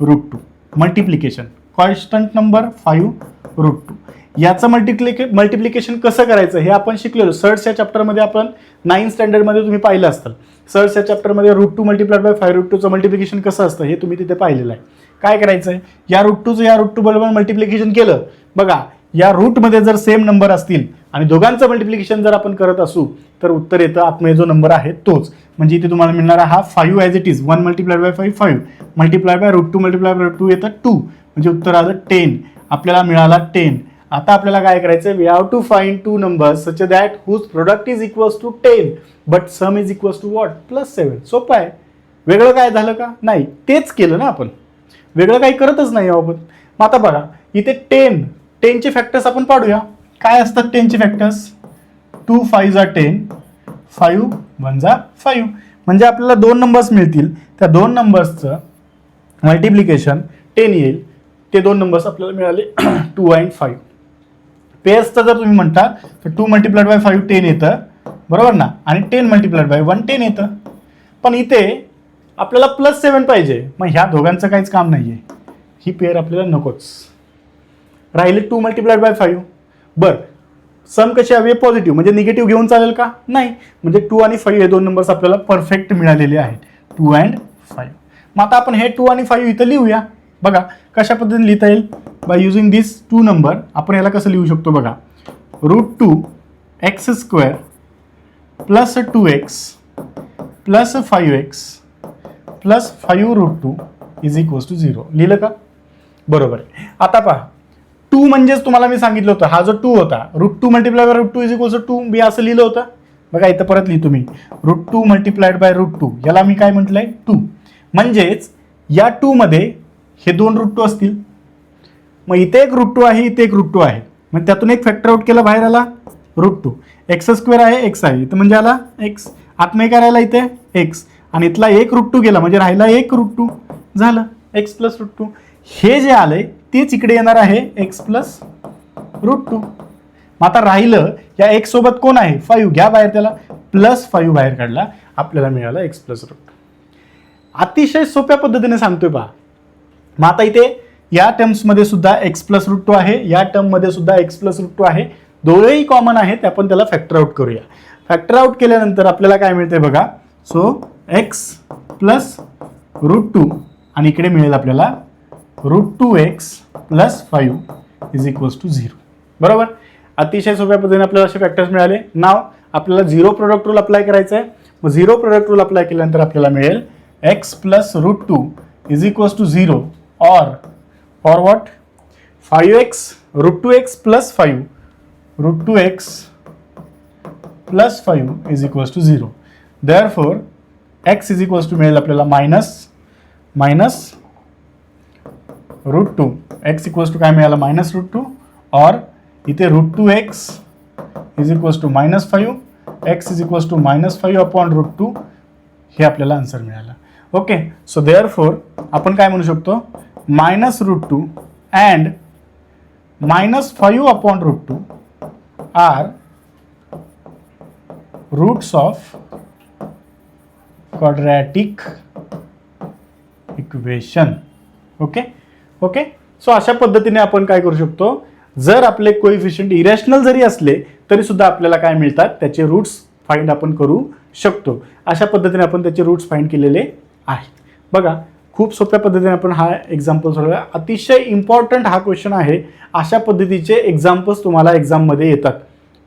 √2, मल्टिप्लिकेशन कॉन्स्टंट नंबर 5√2. याचं मल्टिप्लिकेशन कसं करायचं हे आपण शिकलेलो. सर्चच्या चॅप्टरमध्ये आपण 9th स्टँडर्डमध्ये तुम्ही पाहिलं असतं. सर्चच्या चॅप्टरमध्ये √2 × 5√2चं मल्टिप्लिकेशन कसं असतं हे तुम्ही तिथे पाहिलेलं आहे. काय करायचं आहे, या √2चं या √2 बरोबर मल्टिप्लिकेशन केलं. बघा, या रूटमध्ये जर सेम नंबर असतील आणि दोघांचं मल्टिप्लिकेशन जर आपण करत असू तर उत्तर येतं आतमध्ये जो नंबर आहे तोच. म्हणजे इथे तुम्हाला मिळणारा हा 5 as it is, 1 × 5 5 multiply by √2 × 2 येतं 2, म्हणजे उत्तर आलं 10. आपल्याला मिळाला 10. आता आपल्याला काय करायचं, we have to find 2 numbers such that whose product is equals to 10 but sum is equals to what +7. सोपं आहे. वेगळं काय झालं का, नाही, तेच केलं ना आपण, वेगळं काही करतच नाही आपण. मग आता बघा इथे 10चे फॅक्टर्स आपण पाडूया. काय असतात 10चे फॅक्टर्स, 2 5 = 10, 5 1 = 5. म्हणजे आपल्याला 2 नंबर्स मिळतील, त्या 2 नंबर्सचं मल्टिप्लिकेशन 10 येईल. ते 2 नंबर्स आपल्याला मिळाले 2 आणि 5. पेअर्सचं जर तुम्ही म्हणता तर 2 × 5 10 येतं, बरोबर ना, आणि 10 × 1 10 येतं. पण इथे आपल्याला +7 पाहिजे, मग ह्या दोघांचं काहीच काम नाही आहे, ही पेअर आपल्याला नकोच. राहिले 2 × 5. बरं, सम कशी हवी आहे, पॉझिटिव्ह, म्हणजे निगेटिव्ह घेऊन चालेल का, नाही. म्हणजे 2 आणि 5 हे 2 नंबर्स आपल्याला परफेक्ट मिळालेले आहेत, 2 and 5. मग आता आपण हे 2 आणि 5 इथं लिहूया. बघा कशा पद्धतीने लिहिता येईल, बाय युझिंग दिस 2 नंबर. आपण याला कसं लिहू शकतो बघा, √2x² + 2x + 5x + 5√2 = 0. लिहिलं का, बरोबर आहे. आता पहा, 2 म्हणजेच तुम्हाला मी सांगितलं होतं, हा जो 2 होता, √2 × √2 = 2, मी असं लिहिलं होतं. बघा इथं परत लिहितो मी, √2 × √2, याला मी काय म्हटलंय 2. म्हणजेच या 2 मध्ये हे 2 √2 असतील. मग इथे एक √2 आहे, इथे एक √2 आहे, मग त्यातून एक फॅक्टर आउट केला, बाहेर आला √2. x² आहे, x आहे, इथं म्हणजे आला x. आतमध्ये काय राहिला इथे x, आणि इथला एक √2 गेला म्हणजे राहिला एक √2, झालं x + √2. हे जे आलंय तेच इकडे येणार आहे x + √2. मग आता राहिलं या x सोबत कोण आहे, 5, घ्या बाहेर, त्याला +5 बाहेर काढला, आपल्याला मिळाला x + √2. अतिशय सोप्या पद्धतीने सांगतोय पहा. मग आता इथे या टर्म्समध्ये सुद्धा x + √2 आहे, या टर्ममध्ये सुद्धा x + √2 आहे, दोघेही कॉमन आहेत. आपण त्याला फॅक्टर आउट करूया. फॅक्टर आउट केल्यानंतर आपल्याला काय मिळते बघा, सो x + √2 आणि इकडे मिळेल आपल्याला √2x + 5 = 0. बरोबर, अतिशय सोप्या पद्धतीने आपल्याला असे फॅक्टर्स मिळाले. नाव आपल्याला 0 प्रोडक्ट रूल अप्लाय करायचं आहे. मग 0 प्रोडक्ट रूल अप्लाय केल्यानंतर आपल्याला मिळेल x + √2 = 0 or what, 5x √2x + 5 √2x + 5 = 0. Therefore x मिळेल आपल्याला -√2. x काय मिळाला -√2, और इथे √2x -5, x -5/√2 हे आपल्याला आन्सर मिळाला. ओके, सो देअरफॉर आपण काय म्हणू शकतो, -√2 and -5/√2 are roots of quadratic equation. Okay okay, so अशा पद्धतीने आपण काय करू शकतो, जर आपले कोइफिशियंट इरॅशनल जरी असले तरी सुद्धा आपल्याला काय मिळतात, त्याचे रूट्स फाइंड आपण करू शकतो. अशा पद्धतीने आपण त्याचे रूट्स फाइंड केलेले आहेत. बघा, खूप सोप्या पद्धतीने आपण हा एक्झाम्पल सोडवला. अतिशय इम्पॉर्टंट हा क्वेश्चन आहे. अशा पद्धतीचे एक्झाम्पल्स तुम्हाला एक्झाममध्ये येतात.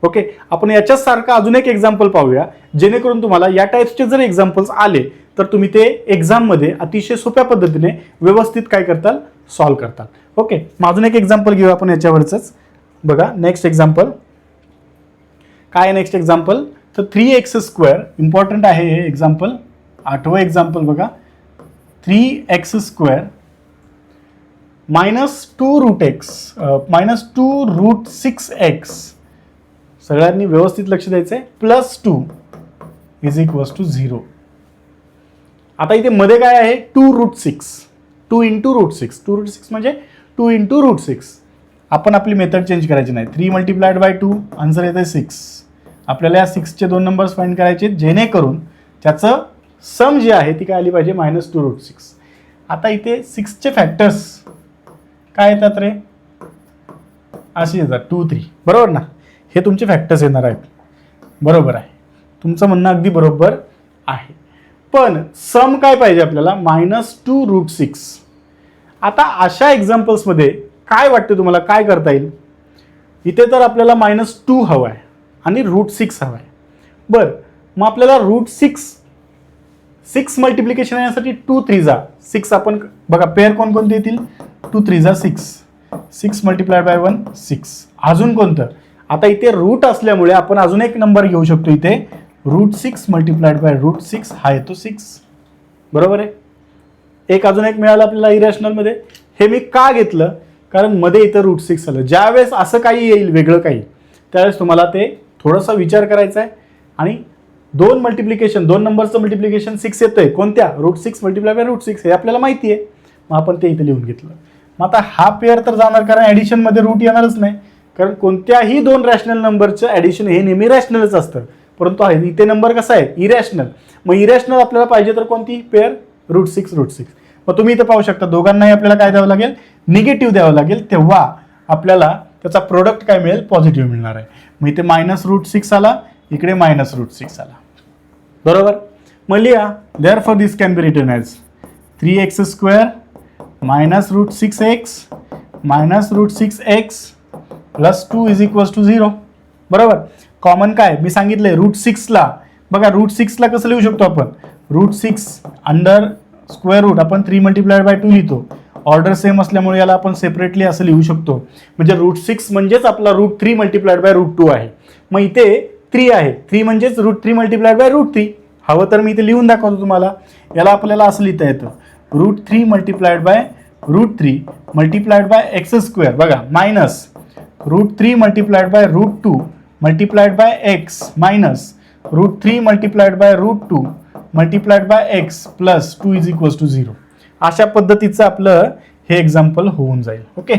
ओके, आपण याच्याच सारखा अजून एक एक्झाम्पल पाहूया, जेणेकरून तुम्हाला या टाईप्सचे जर एक्झाम्पल्स आले तर तुम्ही ते एक्झाममध्ये अतिशय सोप्या पद्धतीने व्यवस्थित काय करताल, सॉल्व्ह करताल. ओके, मग अजून एक एक्झाम्पल घेऊ आपण याच्यावरच. बघा, नेक्स्ट एक्झाम्पल काय आहे, नेक्स्ट एक्झाम्पल तर 3x². इम्पॉर्टंट आहे हे एक्झाम्पल. 8वं एक्झाम्पल बघा, 3x² -2√x -2√6x. सगळ्यांनी व्यवस्थित लक्ष द्यायचं आहे. +2 = 0. आता इथे मध्ये काय आहे, 2√6, 2 × √6. 2√6 म्हणजे 2 × √6. आपण आपली मेथड चेंज करायची नाही. 3 × 2 आन्सर येते 6. आपल्याला या 6चे 2 नंबर्स फाइंड करायचे, जेणेकरून त्याचं सम जी आहे ती काय आली पाहिजे, -2√6. आता इथे 6चे फॅक्टर्स काय येतात रे, असे येतात 2, 3. बरोबर ना, हे तुमचे फॅक्टर्स येणार आहेत. बरोबर आहे, तुमचं म्हणणं अगदी बरोबर आहे. पण सम काय पाहिजे आपल्याला, -2√6. आता अशा एक्झाम्पल्समध्ये काय वाटते तुम्हाला, काय करता येईल. इथे तर आपल्याला -2 हवं आहे आणि √6 हवं आहे. बरं, मग आपल्याला √6 मल्टिप्लिकेशन येण्यासाठी 2 3 6 आपण बघा, पेअर कोणकोणते येतील, 2 3 6, 6 × 1 6. अजून कोणतं, आता इथे रूट असल्यामुळे आपण अजून एक नंबर घेऊ शकतो. इथे √6 × √6 हा येतो 6. बरोबर आहे. एक अजून एक मिळालं आपल्याला इरॅशनलमध्ये. हे मी का घेतलं, कारण मध्ये इथं √6 आलं. ज्यावेळेस असं काही येईल वेगळं काही, त्यावेळेस तुम्हाला ते थोडासा विचार करायचा आहे. आणि 2 नंबरचं मल्टिप्लिकेशन 6 येतंय, कोणत्या, √6 × √6 हे आपल्याला माहिती आहे. मग आपण ते इथे लिहून घेतलं. मग आता हा पेअर तर जाणार, कारण ॲडिशनमध्ये रूट येणारच नाही. कारण कोणत्याही 2 रॅशनल नंबरचं ॲडिशन हे नेहमी रॅशनलच असतं. परंतु इथे नंबर कसा आहे, इरॅशनल. मग इरॅशनल आपल्याला पाहिजे तर कोणती पेअर, √6. मग तुम्ही इथे पाहू शकता, दोघांनाही आपल्याला काय द्यावं लागेल, निगेटिव्ह द्यावं लागेल. तेव्हा आपल्याला त्याचा प्रोडक्ट काय मिळेल, पॉझिटिव्ह मिळणार आहे. मग इथे -√6 आला, इकडे -√6 आला. बरोबर. मग लिहा, therefore this can be written as 3x² -√6x -√6x +2 = 0. बरोबर. कॉमन काय मी सांगितलंय, √6ला बघा, √6ला कसं लिहू शकतो आपण, √6 अंडर स्क्वेअर रूट आपण 3 × 2 लिहितो. ऑर्डर सेम असल्यामुळे याला आपण सेपरेटली असं लिहू शकतो. म्हणजे √6 म्हणजेच आपला √3 × √2 आहे. मग इथे 3 आहे, 3 म्हणजेच √3 × √3. हवं तर मी इथे लिहून दाखवतो तुम्हाला. याला आपल्याला असं लिहिता येतं, √3 × √3 × x². बघा, मायनस √3 × √2 × x मायनस √3 × √2 × x +2 = 0. अशा पद्धतीचं आपलं हे एक्झाम्पल होऊन जाईल. ओके,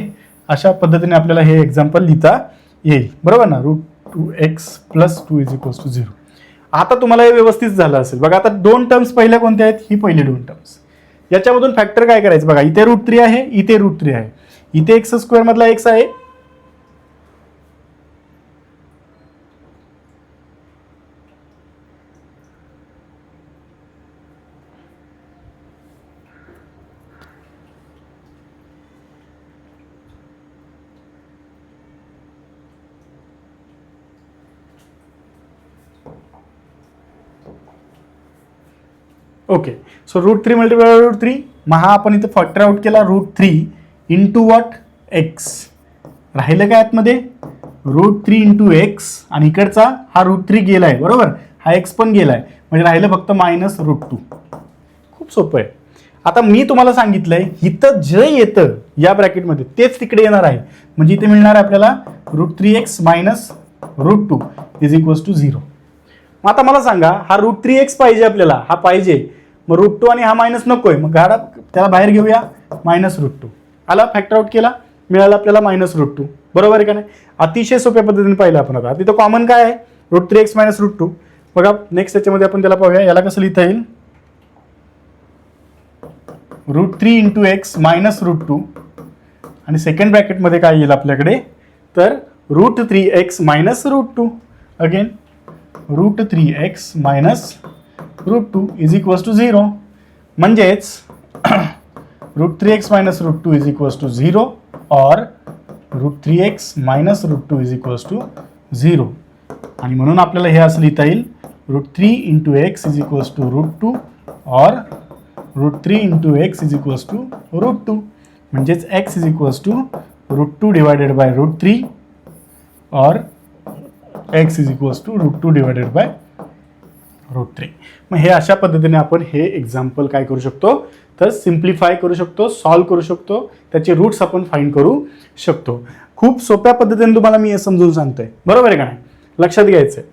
अशा पद्धतीने आपल्याला हे एक्झाम्पल लिहिता येईल. बरोबर ना, √2x +2 = 0. आता तुम्हाला हे व्यवस्थित झालं असेल. बघा, आता 2 टर्म्स पहिल्या कोणत्या आहेत, ही पहिली 2 टर्म्स. याच्यामधून फॅक्टर काय करायचं, बघा, इथे √3 आहे, इथे √3 आहे, इथे x² मधला x आहे. Okay, so √3 × √3. मग हा आपण इथे फॅक्टर आउट केला, √3 × व्हॉट, x. राहिलं काय आतमध्ये, √3 × x. आणि इकडचा हा √3 गेलाय. बरोबर, हा x पण गेलाय. म्हणजे राहिलं फक्त -√2. खूप सोपं आहे. आता मी तुम्हाला सांगितलंय, इथं जे येतं या ब्रॅकेटमध्ये तेच तिकडे येणार आहे. म्हणजे इथे मिळणार आहे आपल्याला √3x -√2 = 0. मग आता मला सांगा, हा √3x पाहिजे आपल्याला, हा पाहिजे. मग √2 आणि हा मायनस नको आहे, मग गाडा त्याला बाहेर घेऊया, -√2 आला, फॅक्टर आउट केला, मिळाला आपल्याला -√2. बरोबर आहे का नाही? अतिशय सोप्या पद्धतीने पाहिलं आपण. आता तिथं कॉमन काय आहे? √3x - √2. बघा नेक्स्ट याच्यामध्ये आपण त्याला पाहूया, याला कसं लिहिता येईल? √3 × x - √2 आणि सेकंड ब्रॅकेटमध्ये काय येईल आपल्याकडे? तर √3x - √2. Again √3x - √2 is equals to 0. म्हणजेच √3x - √2 इज इक्वल्स टू 0 और √3x - √2 इज इक्वल्स टू 0. आणि म्हणून आपल्याला हे असं लिहिता येईल, √3 × x इज इक्वल्स टू √2 और √3 × x इज इक्वल्स टू √2. म्हणजेच x is equals to √2 divided by √3 और x is equals to √2 divided by √3. मग हे अशा पद्धतीने आपण हे एक्झाम्पल काय करू शकतो? तर सिम्प्लिफाय करू शकतो, सॉल्व्ह करू शकतो, त्याचे रूट्स आपण फाइंड करू शकतो. खूप सोप्या पद्धतीने तुम्हाला मी हे समजून सांगतोय. बरोबर आहे का नाही? लक्षात घ्यायचंय.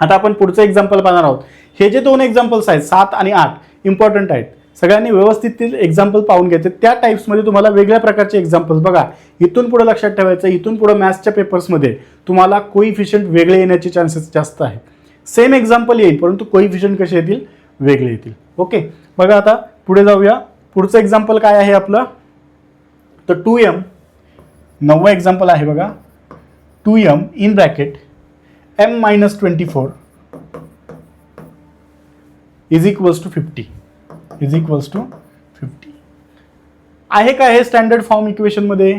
आता आपण पुढचं एक्झाम्पल पाहणार आहोत. हे जे 2 एक्झाम्पल्स आहेत 7 आणि 8 इम्पॉर्टंट आहेत. सगळ्यांनी व्यवस्थित एक्झाम्पल पाहून घ्यायचे. त्या टाईप्समध्ये तुम्हाला वेगळ्या प्रकारचे एक्झाम्पल्स बघा. इथून पुढे लक्षात ठेवायचं, इथून पुढे मॅथ्सच्या पेपर्समध्ये तुम्हाला कोइफिशियंट वेगळे येण्याचे चान्सेस जास्त आहेत. सेम एक्झाम्पल येईल परंतु कोइफिशियंट कसे येतील? वेगळे येतील. ओके, बघा आता पुढे जाऊया. पुढचं एक्झाम्पल काय आहे आपलं? तर 2m, 9वं एक्झाम्पल आहे बघा. 2m in bracket m - 24 is equals to 50. Is equals to 50 आहे का? हे स्टँडर्ड फॉर्म इक्वेशनमध्ये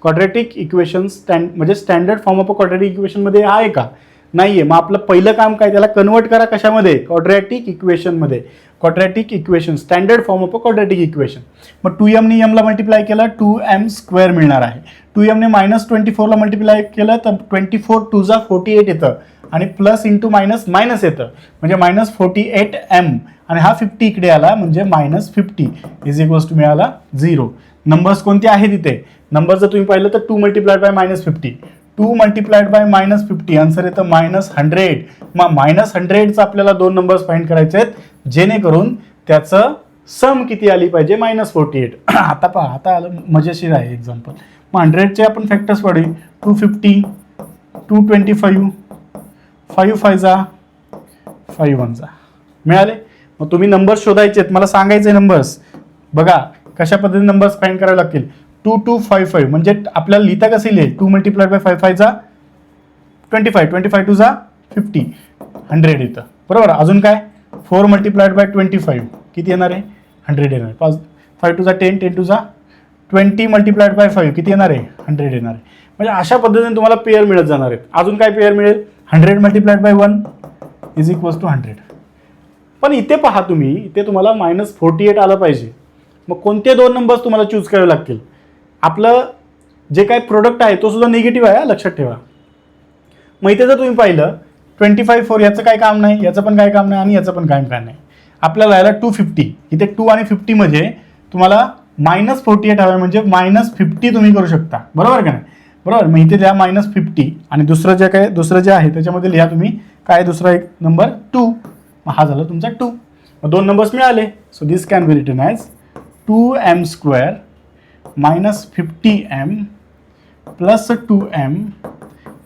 क्वाड्रॅटिक इक्वेशन म्हणजे standard form of a quadratic इक्वेशनमध्ये आहे का? नाहीये. मग आपलं पहिलं काम काय? त्याला कन्वर्ट करा कशामध्ये? क्वाड्रॅटिक इक्वेशनमध्ये. Quadratic equation standard form of a quadratic equation. मग 2m ने m ला मल्टिप्लाय केला 2m² मिळणार आहे. 2m ने -24 ला मल्टिप्लाय केलं तर 24 × 2 = 48 येतं आणि प्लस इंटू मायनस मायनस येतं म्हणजे -48m आणि हा 50 इकडे आला म्हणजे -50 इज इक्वल्स टू मिळाला 0. नंबर्स कोणते आहेत इथे? नंबर जर तुम्ही पाहिलं तर 2 × -50, 2 × -50 आन्सर येतं -100. मग -100चं आपल्याला 2 नंबर्स फाइंड करायचे आहेत जेणेकरून त्याचं सम किती आली पाहिजे? -48. आता पहा, आता आलं मजेशीर आहे एक्झाम्पल. मग 100चे आपण फॅक्टर्स पाडू. 250, 225, 5 5 जा 5 1 जा मिळाले. मग तुम्ही नंबर्स शोधायचे आहेत, मला सांगायचे नंबर्स. बघा कशा पद्धतीने नंबर्स फाइंड करावे लागतील. 2255 म्हणजे आपल्याला लिहिता कसे लिहिल? 2 × 5 5 जा 25, 25 2 जा 50, 100 येतं. बरोबर. अजून काय? 4 × 25 किती येणार आहे? 100 येणार. 5 2 जा 10, 10 2 जा 20 × 5 किती येणार आहे? 100 येणार आहे. म्हणजे अशा पद्धतीने तुम्हाला पेअर मिळत जाणार आहेत. अजून काय पेअर मिळेल? 100 × 1 इज इक्वल्स टू 100. पण इथे पहा तुम्ही, इथे तुम्हाला -48 आलं पाहिजे. मग कोणते 2 नंबर्स तुम्हाला चूज करावे लागतील? आपलं जे काही प्रोडक्ट आहे तो सुद्धा निगेटिव्ह आहे, लक्षात ठेवा. मग इथे जर तुम्ही पाहिलं 25 4 याचं काय काम नाही, याचं पण काय काम नाही आणि याचं पण काय काम नाही. आपल्याला यायला 250. इथे 2 आणि 50 मध्ये तुम्हाला -48 हवं म्हणजे -50 तुम्ही करू शकता. बरोबर का नाही? बरोबर. मग इथे लिहा -50 आणि दुसरं जे आहे त्याच्यामध्ये लिहा तुम्ही काय? दुसरा एक नंबर 2. मग हा झाला तुमचा 2. मग 2 नंबर्स मिळाले. So this can be written as 2m² -50m plus 2m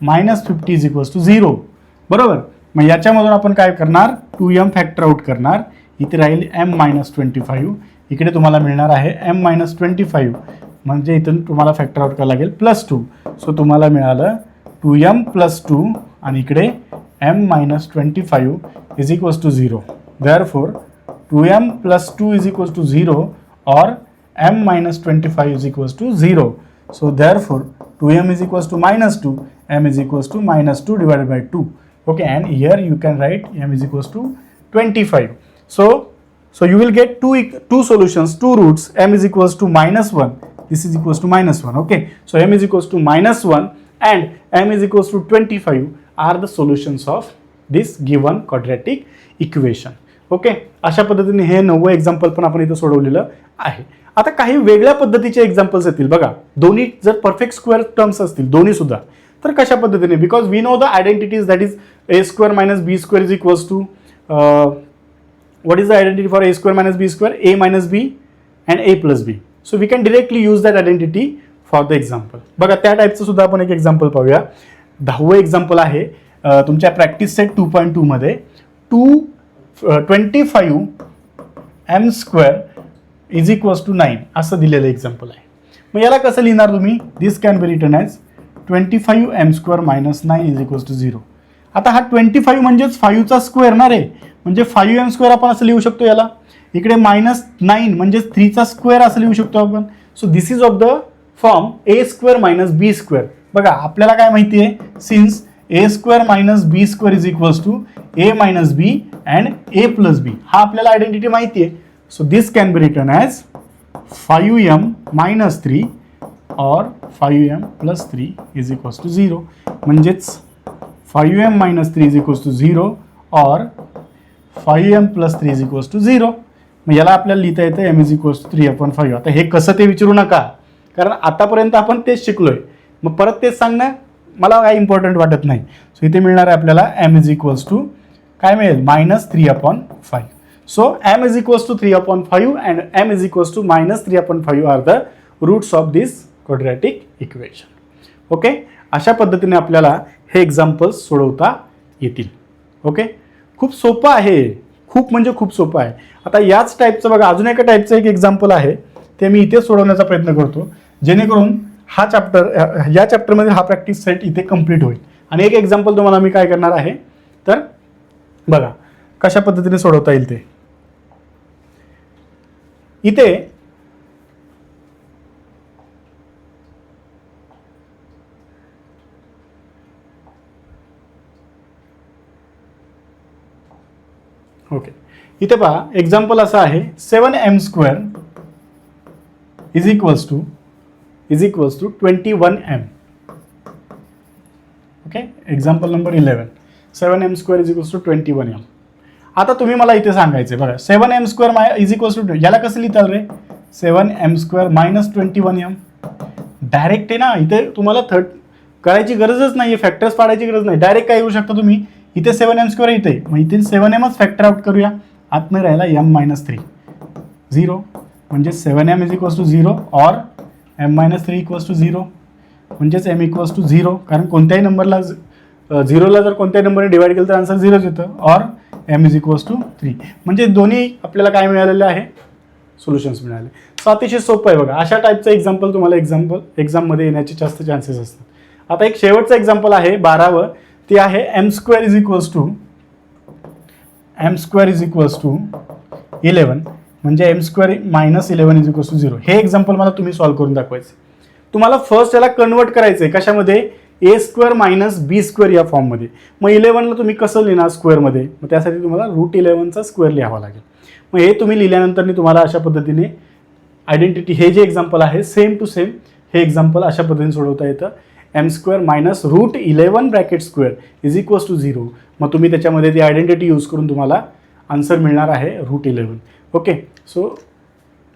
-50 is equals to 0. बरोबर. मग याच्यामधून आपण काय करणार? 2m फॅक्टर आउट करणार. इथे राहील m - 25. इकडे तुम्हाला मिळणार आहे m - 25 म्हणजे इथून तुम्हाला फॅक्टर आउट करावं लागेल +2. सो तुम्हाला मिळालं 2m + 2 आणि इकडे m - 25 is equals to 0. Therefore 2m + 2 is equals to 0 और m - 25 is equals to 0. So therefore 2m is equals to -2, m is equals to -2 divided by 2. Okay, and here you can write m is equals to 25. So you will get two solutions, two roots. M is equals to -1. This is equals to -1. Okay, so m is equals to -1 and m is equals to 25 are the solutions of this given quadratic equation. Okay, अशा पद्धतीने हे 9वं example पण आपण इथं सोडवलेलं आहे. आता काही वेगळ्या पद्धतीचे एक्झाम्पल्स येतील बघा. दोन्ही जर परफेक्ट स्क्वेअर टर्म्स असतील दोन्ही सुद्धा, तर कशा पद्धतीने? Because we know the identities that is a² - b² is equals to what is the identity for a square minus b square? A minus b and a plus b. So we can directly use that identity for the example. बघा त्या टाईपचं सुद्धा आपण एक example पाहूया. 10वं example आहे तुमच्या practice set 2.2 मध्ये 25 m square is equals to 9 असं दिलेलं एक्झाम्पल आहे. मग याला कसं लिहिणार तुम्ही? This can be written as 25 m square minus 9 is equals to 0. आता हा 25 म्हणजेच 5चा स्क्वेअर ना रे, म्हणजे 5m स्क्वेअर आपण असं लिहू शकतो याला. इकडे -9 म्हणजेच 3चा स्क्वेअर असं लिहू शकतो आपण. So this is of the form a square minus b square. बघा आपल्याला काय माहिती आहे? Since a square minus b square is equals to a minus b and a plus b, हा आपल्याला आयडेंटिटी माहिती आहे. So this can be written as 5m minus 3 और 5m plus 3 is equals to 0. म्हणजेच 5m minus 3 is equals to 0 और 5m plus 3 is equals to 0. मग याला आपल्याला लिहिता येतं m इज इक्वल्स टू 3/5. आता हे कसं ते विचारू नका, कारण आतापर्यंत आपण तेच शिकलोय. मग परत तेच सांगणं मला काही इम्पॉर्टंट वाटत नाही. सो इथे मिळणार आहे आपल्याला m इज इक्वल्स टू काय मिळेल? -3/5. सो m is equals to 3/5 and m is equals to -3/5 are the roots of this quadratic equation. Okay, अशा पद्धतीने आपल्याला हे एक्झाम्पल्स सोडवता येतील. ओके, खूप सोपं आहे, खूप म्हणजे खूप सोपं आहे. आता याच टाईपचं बघा अजून एका टाईपचं एक एक्झाम्पल आहे, ते मी इथे सोडवण्याचा प्रयत्न करतो जेणेकरून हा चॅप्टर या चॅप्टरमध्ये हा प्रॅक्टिस सेट इथे कंप्लीट होईल. आणि एक एक्झाम्पल तुम्हाला मी काय करणार आहे तर बघा कशा पद्धतीने सोडवता येईल ते. इथे ओके, इथे पहा एक्झाम्पल असं आहे 7m square is equals to 21m. Okay, example number 11 7m square is equals to 21m. आता तुम्ही मला इथे सांगायचं बघा 7m square is equals to, याला कसं लिहिताल रे? 7m square minus 21m. Direct आहे ना, इथे तुम्हाला करायची गरजच नाही, फॅक्टर्स पाडायची गरज नाही. डायरेक्ट काय करू शकता तुम्ही? इथे 7m स्क्वेअर इथे, मग इथे 7mच फॅक्टर आउट करूया. आतमध्ये राहिला m-3 0, म्हणजे 7m इज इक्वल्स टू 0 और m-3 इक्वल्स टू 0, म्हणजेच m इक्वल्स टू 0. कारण कोणत्याही नंबरला 0ला जर कोणत्याही नंबरने डिवाइड केलं तर आन्सर 0च येतं. और m इज इक्वल्स टू 3, म्हणजे दोन्ही आपल्याला काय मिळालेलं आहे? सोल्युशन्स मिळाले. सो अतिशय सोपं आहे बघा. अशा टाईपचं एक्झाम्पल तुम्हाला एक्झाममध्ये येण्याचे जास्त चान्सेस असतात. आता एक शेवटचं एक्झाम्पल आहे 12वं, ते आहे m square is equals to 11, म्हणजे m square minus 11 is equals to 0. हे एक्झाम्पल मला तुम्ही सॉल्व्ह करून दाखवायचं. तुम्हाला फर्स्ट याला कन्वर्ट करायचं आहे कशामध्ये? a square minus b square या फॉर्ममध्ये. मग 11ला तुम्ही कसं लिहिणार स्क्वेअरमध्ये? मग त्यासाठी तुम्हाला √11चा स्क्वेअर लिहावा लागेल. मग हे तुम्ही लिहिल्यानंतर तुम्हाला अशा पद्धतीने आयडेंटिटी, हे जे एक्झाम्पल आहे सेम टू सेम हे एक्झाम्पल अशा पद्धतीने सोडवता येतं. m square minus √11 bracket square is equals to 0. मग तुम्ही त्याच्यामध्ये ती आयडेंटिटी यूज करून तुम्हाला आन्सर मिळणार आहे √11. ओके, सो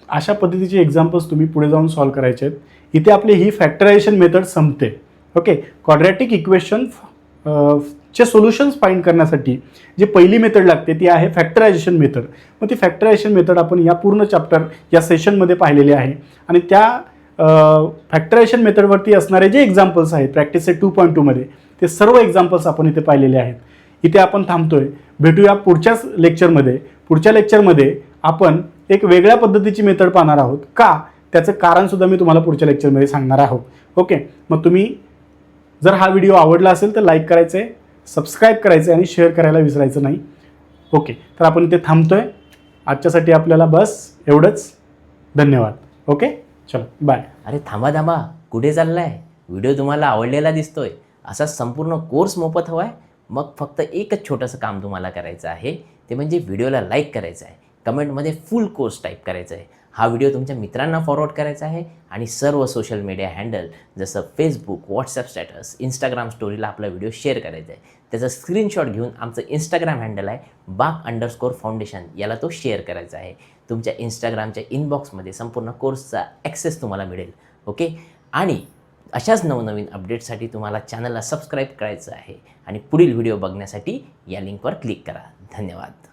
अशा पद्धतीचे एक्झाम्पल्स तुम्ही पुढे जाऊन सॉल्व्ह करायचे आहेत. इथे आपली ही फॅक्टरायझेशन मेथड संपते. ओके, क्वाड्रॅटिक इक्वेशन चे सोल्युशन्स फाइंड करण्यासाठी जी पहिली मेथड लागते ती आहे फॅक्टरायझेशन मेथड. मग ती फॅक्टरायझेशन मेथड आपण या पूर्ण चॅप्टर या सेशनमध्ये पाहिलेली आहे. आणि त्या फॅक्टरायझेशन मेथडवरती असणारे जे एक्झाम्पल्स आहेत प्रॅक्टिस सेट 2.2 मध्ये, ते सर्व एक्झाम्पल्स आपण इथे पाहिलेले आहेत. इथे आपण थांबतोय. भेटूया पुढच्याच लेक्चरमध्ये. पुढच्या लेक्चरमध्ये आपण एक वेगळ्या पद्धतीची मेथड पाहणार आहोत. का? त्याचं कारणसुद्धा मी तुम्हाला पुढच्या लेक्चरमध्ये सांगणार आहोत. ओके, मग तुम्ही जर हा व्हिडिओ आवडला असेल तर लाईक करायचं आहे, सबस्क्राईब करायचं आहे आणि शेअर करायला विसरायचं नाही. ओके, तर आपण इथे थांबतोय. आजच्यासाठी आपल्याला बस एवढंच. धन्यवाद. ओके, चलो बाय. अरे थांबा, कुठे चाललाय? व्हिडिओ तुम्हाला आवडलेला दिसतोय. असा संपूर्ण कोर्स मोफत हवा आहे? मग फक्त एकच छोटंसं काम तुम्हाला करायचं आहे, ते म्हणजे व्हिडिओला लाईक करायचं आहे, कमेंटमध्ये फुल कोर्स टाईप करायचं आहे, हा व्हिडिओ तुमच्या मित्रांना फॉरवर्ड करायचा आहे आणि सर्व सोशल मीडिया हँडल जसं फेसबुक, व्हॉट्सअप स्टॅटस, इंस्टाग्राम स्टोरीला आपला व्हिडिओ शेअर करायचा आहे. त्याचा स्क्रीनशॉट घेऊन आमचं इंस्टाग्राम हँडल आहे BAG_फाउंडेशन, याला तो शेअर करायचा आहे. तुमच्या इंस्टाग्रामच्या इनबॉक्समध्ये संपूर्ण कोर्सचा ॲक्सेस तुम्हाला मिळेल. ओके, आणि अशाच नवनवीन अपडेट्ससाठी तुम्हाला चॅनलला सबस्क्राईब करायचं आहे आणि पुढील व्हिडिओ बघण्यासाठी या लिंकवर क्लिक करा. धन्यवाद.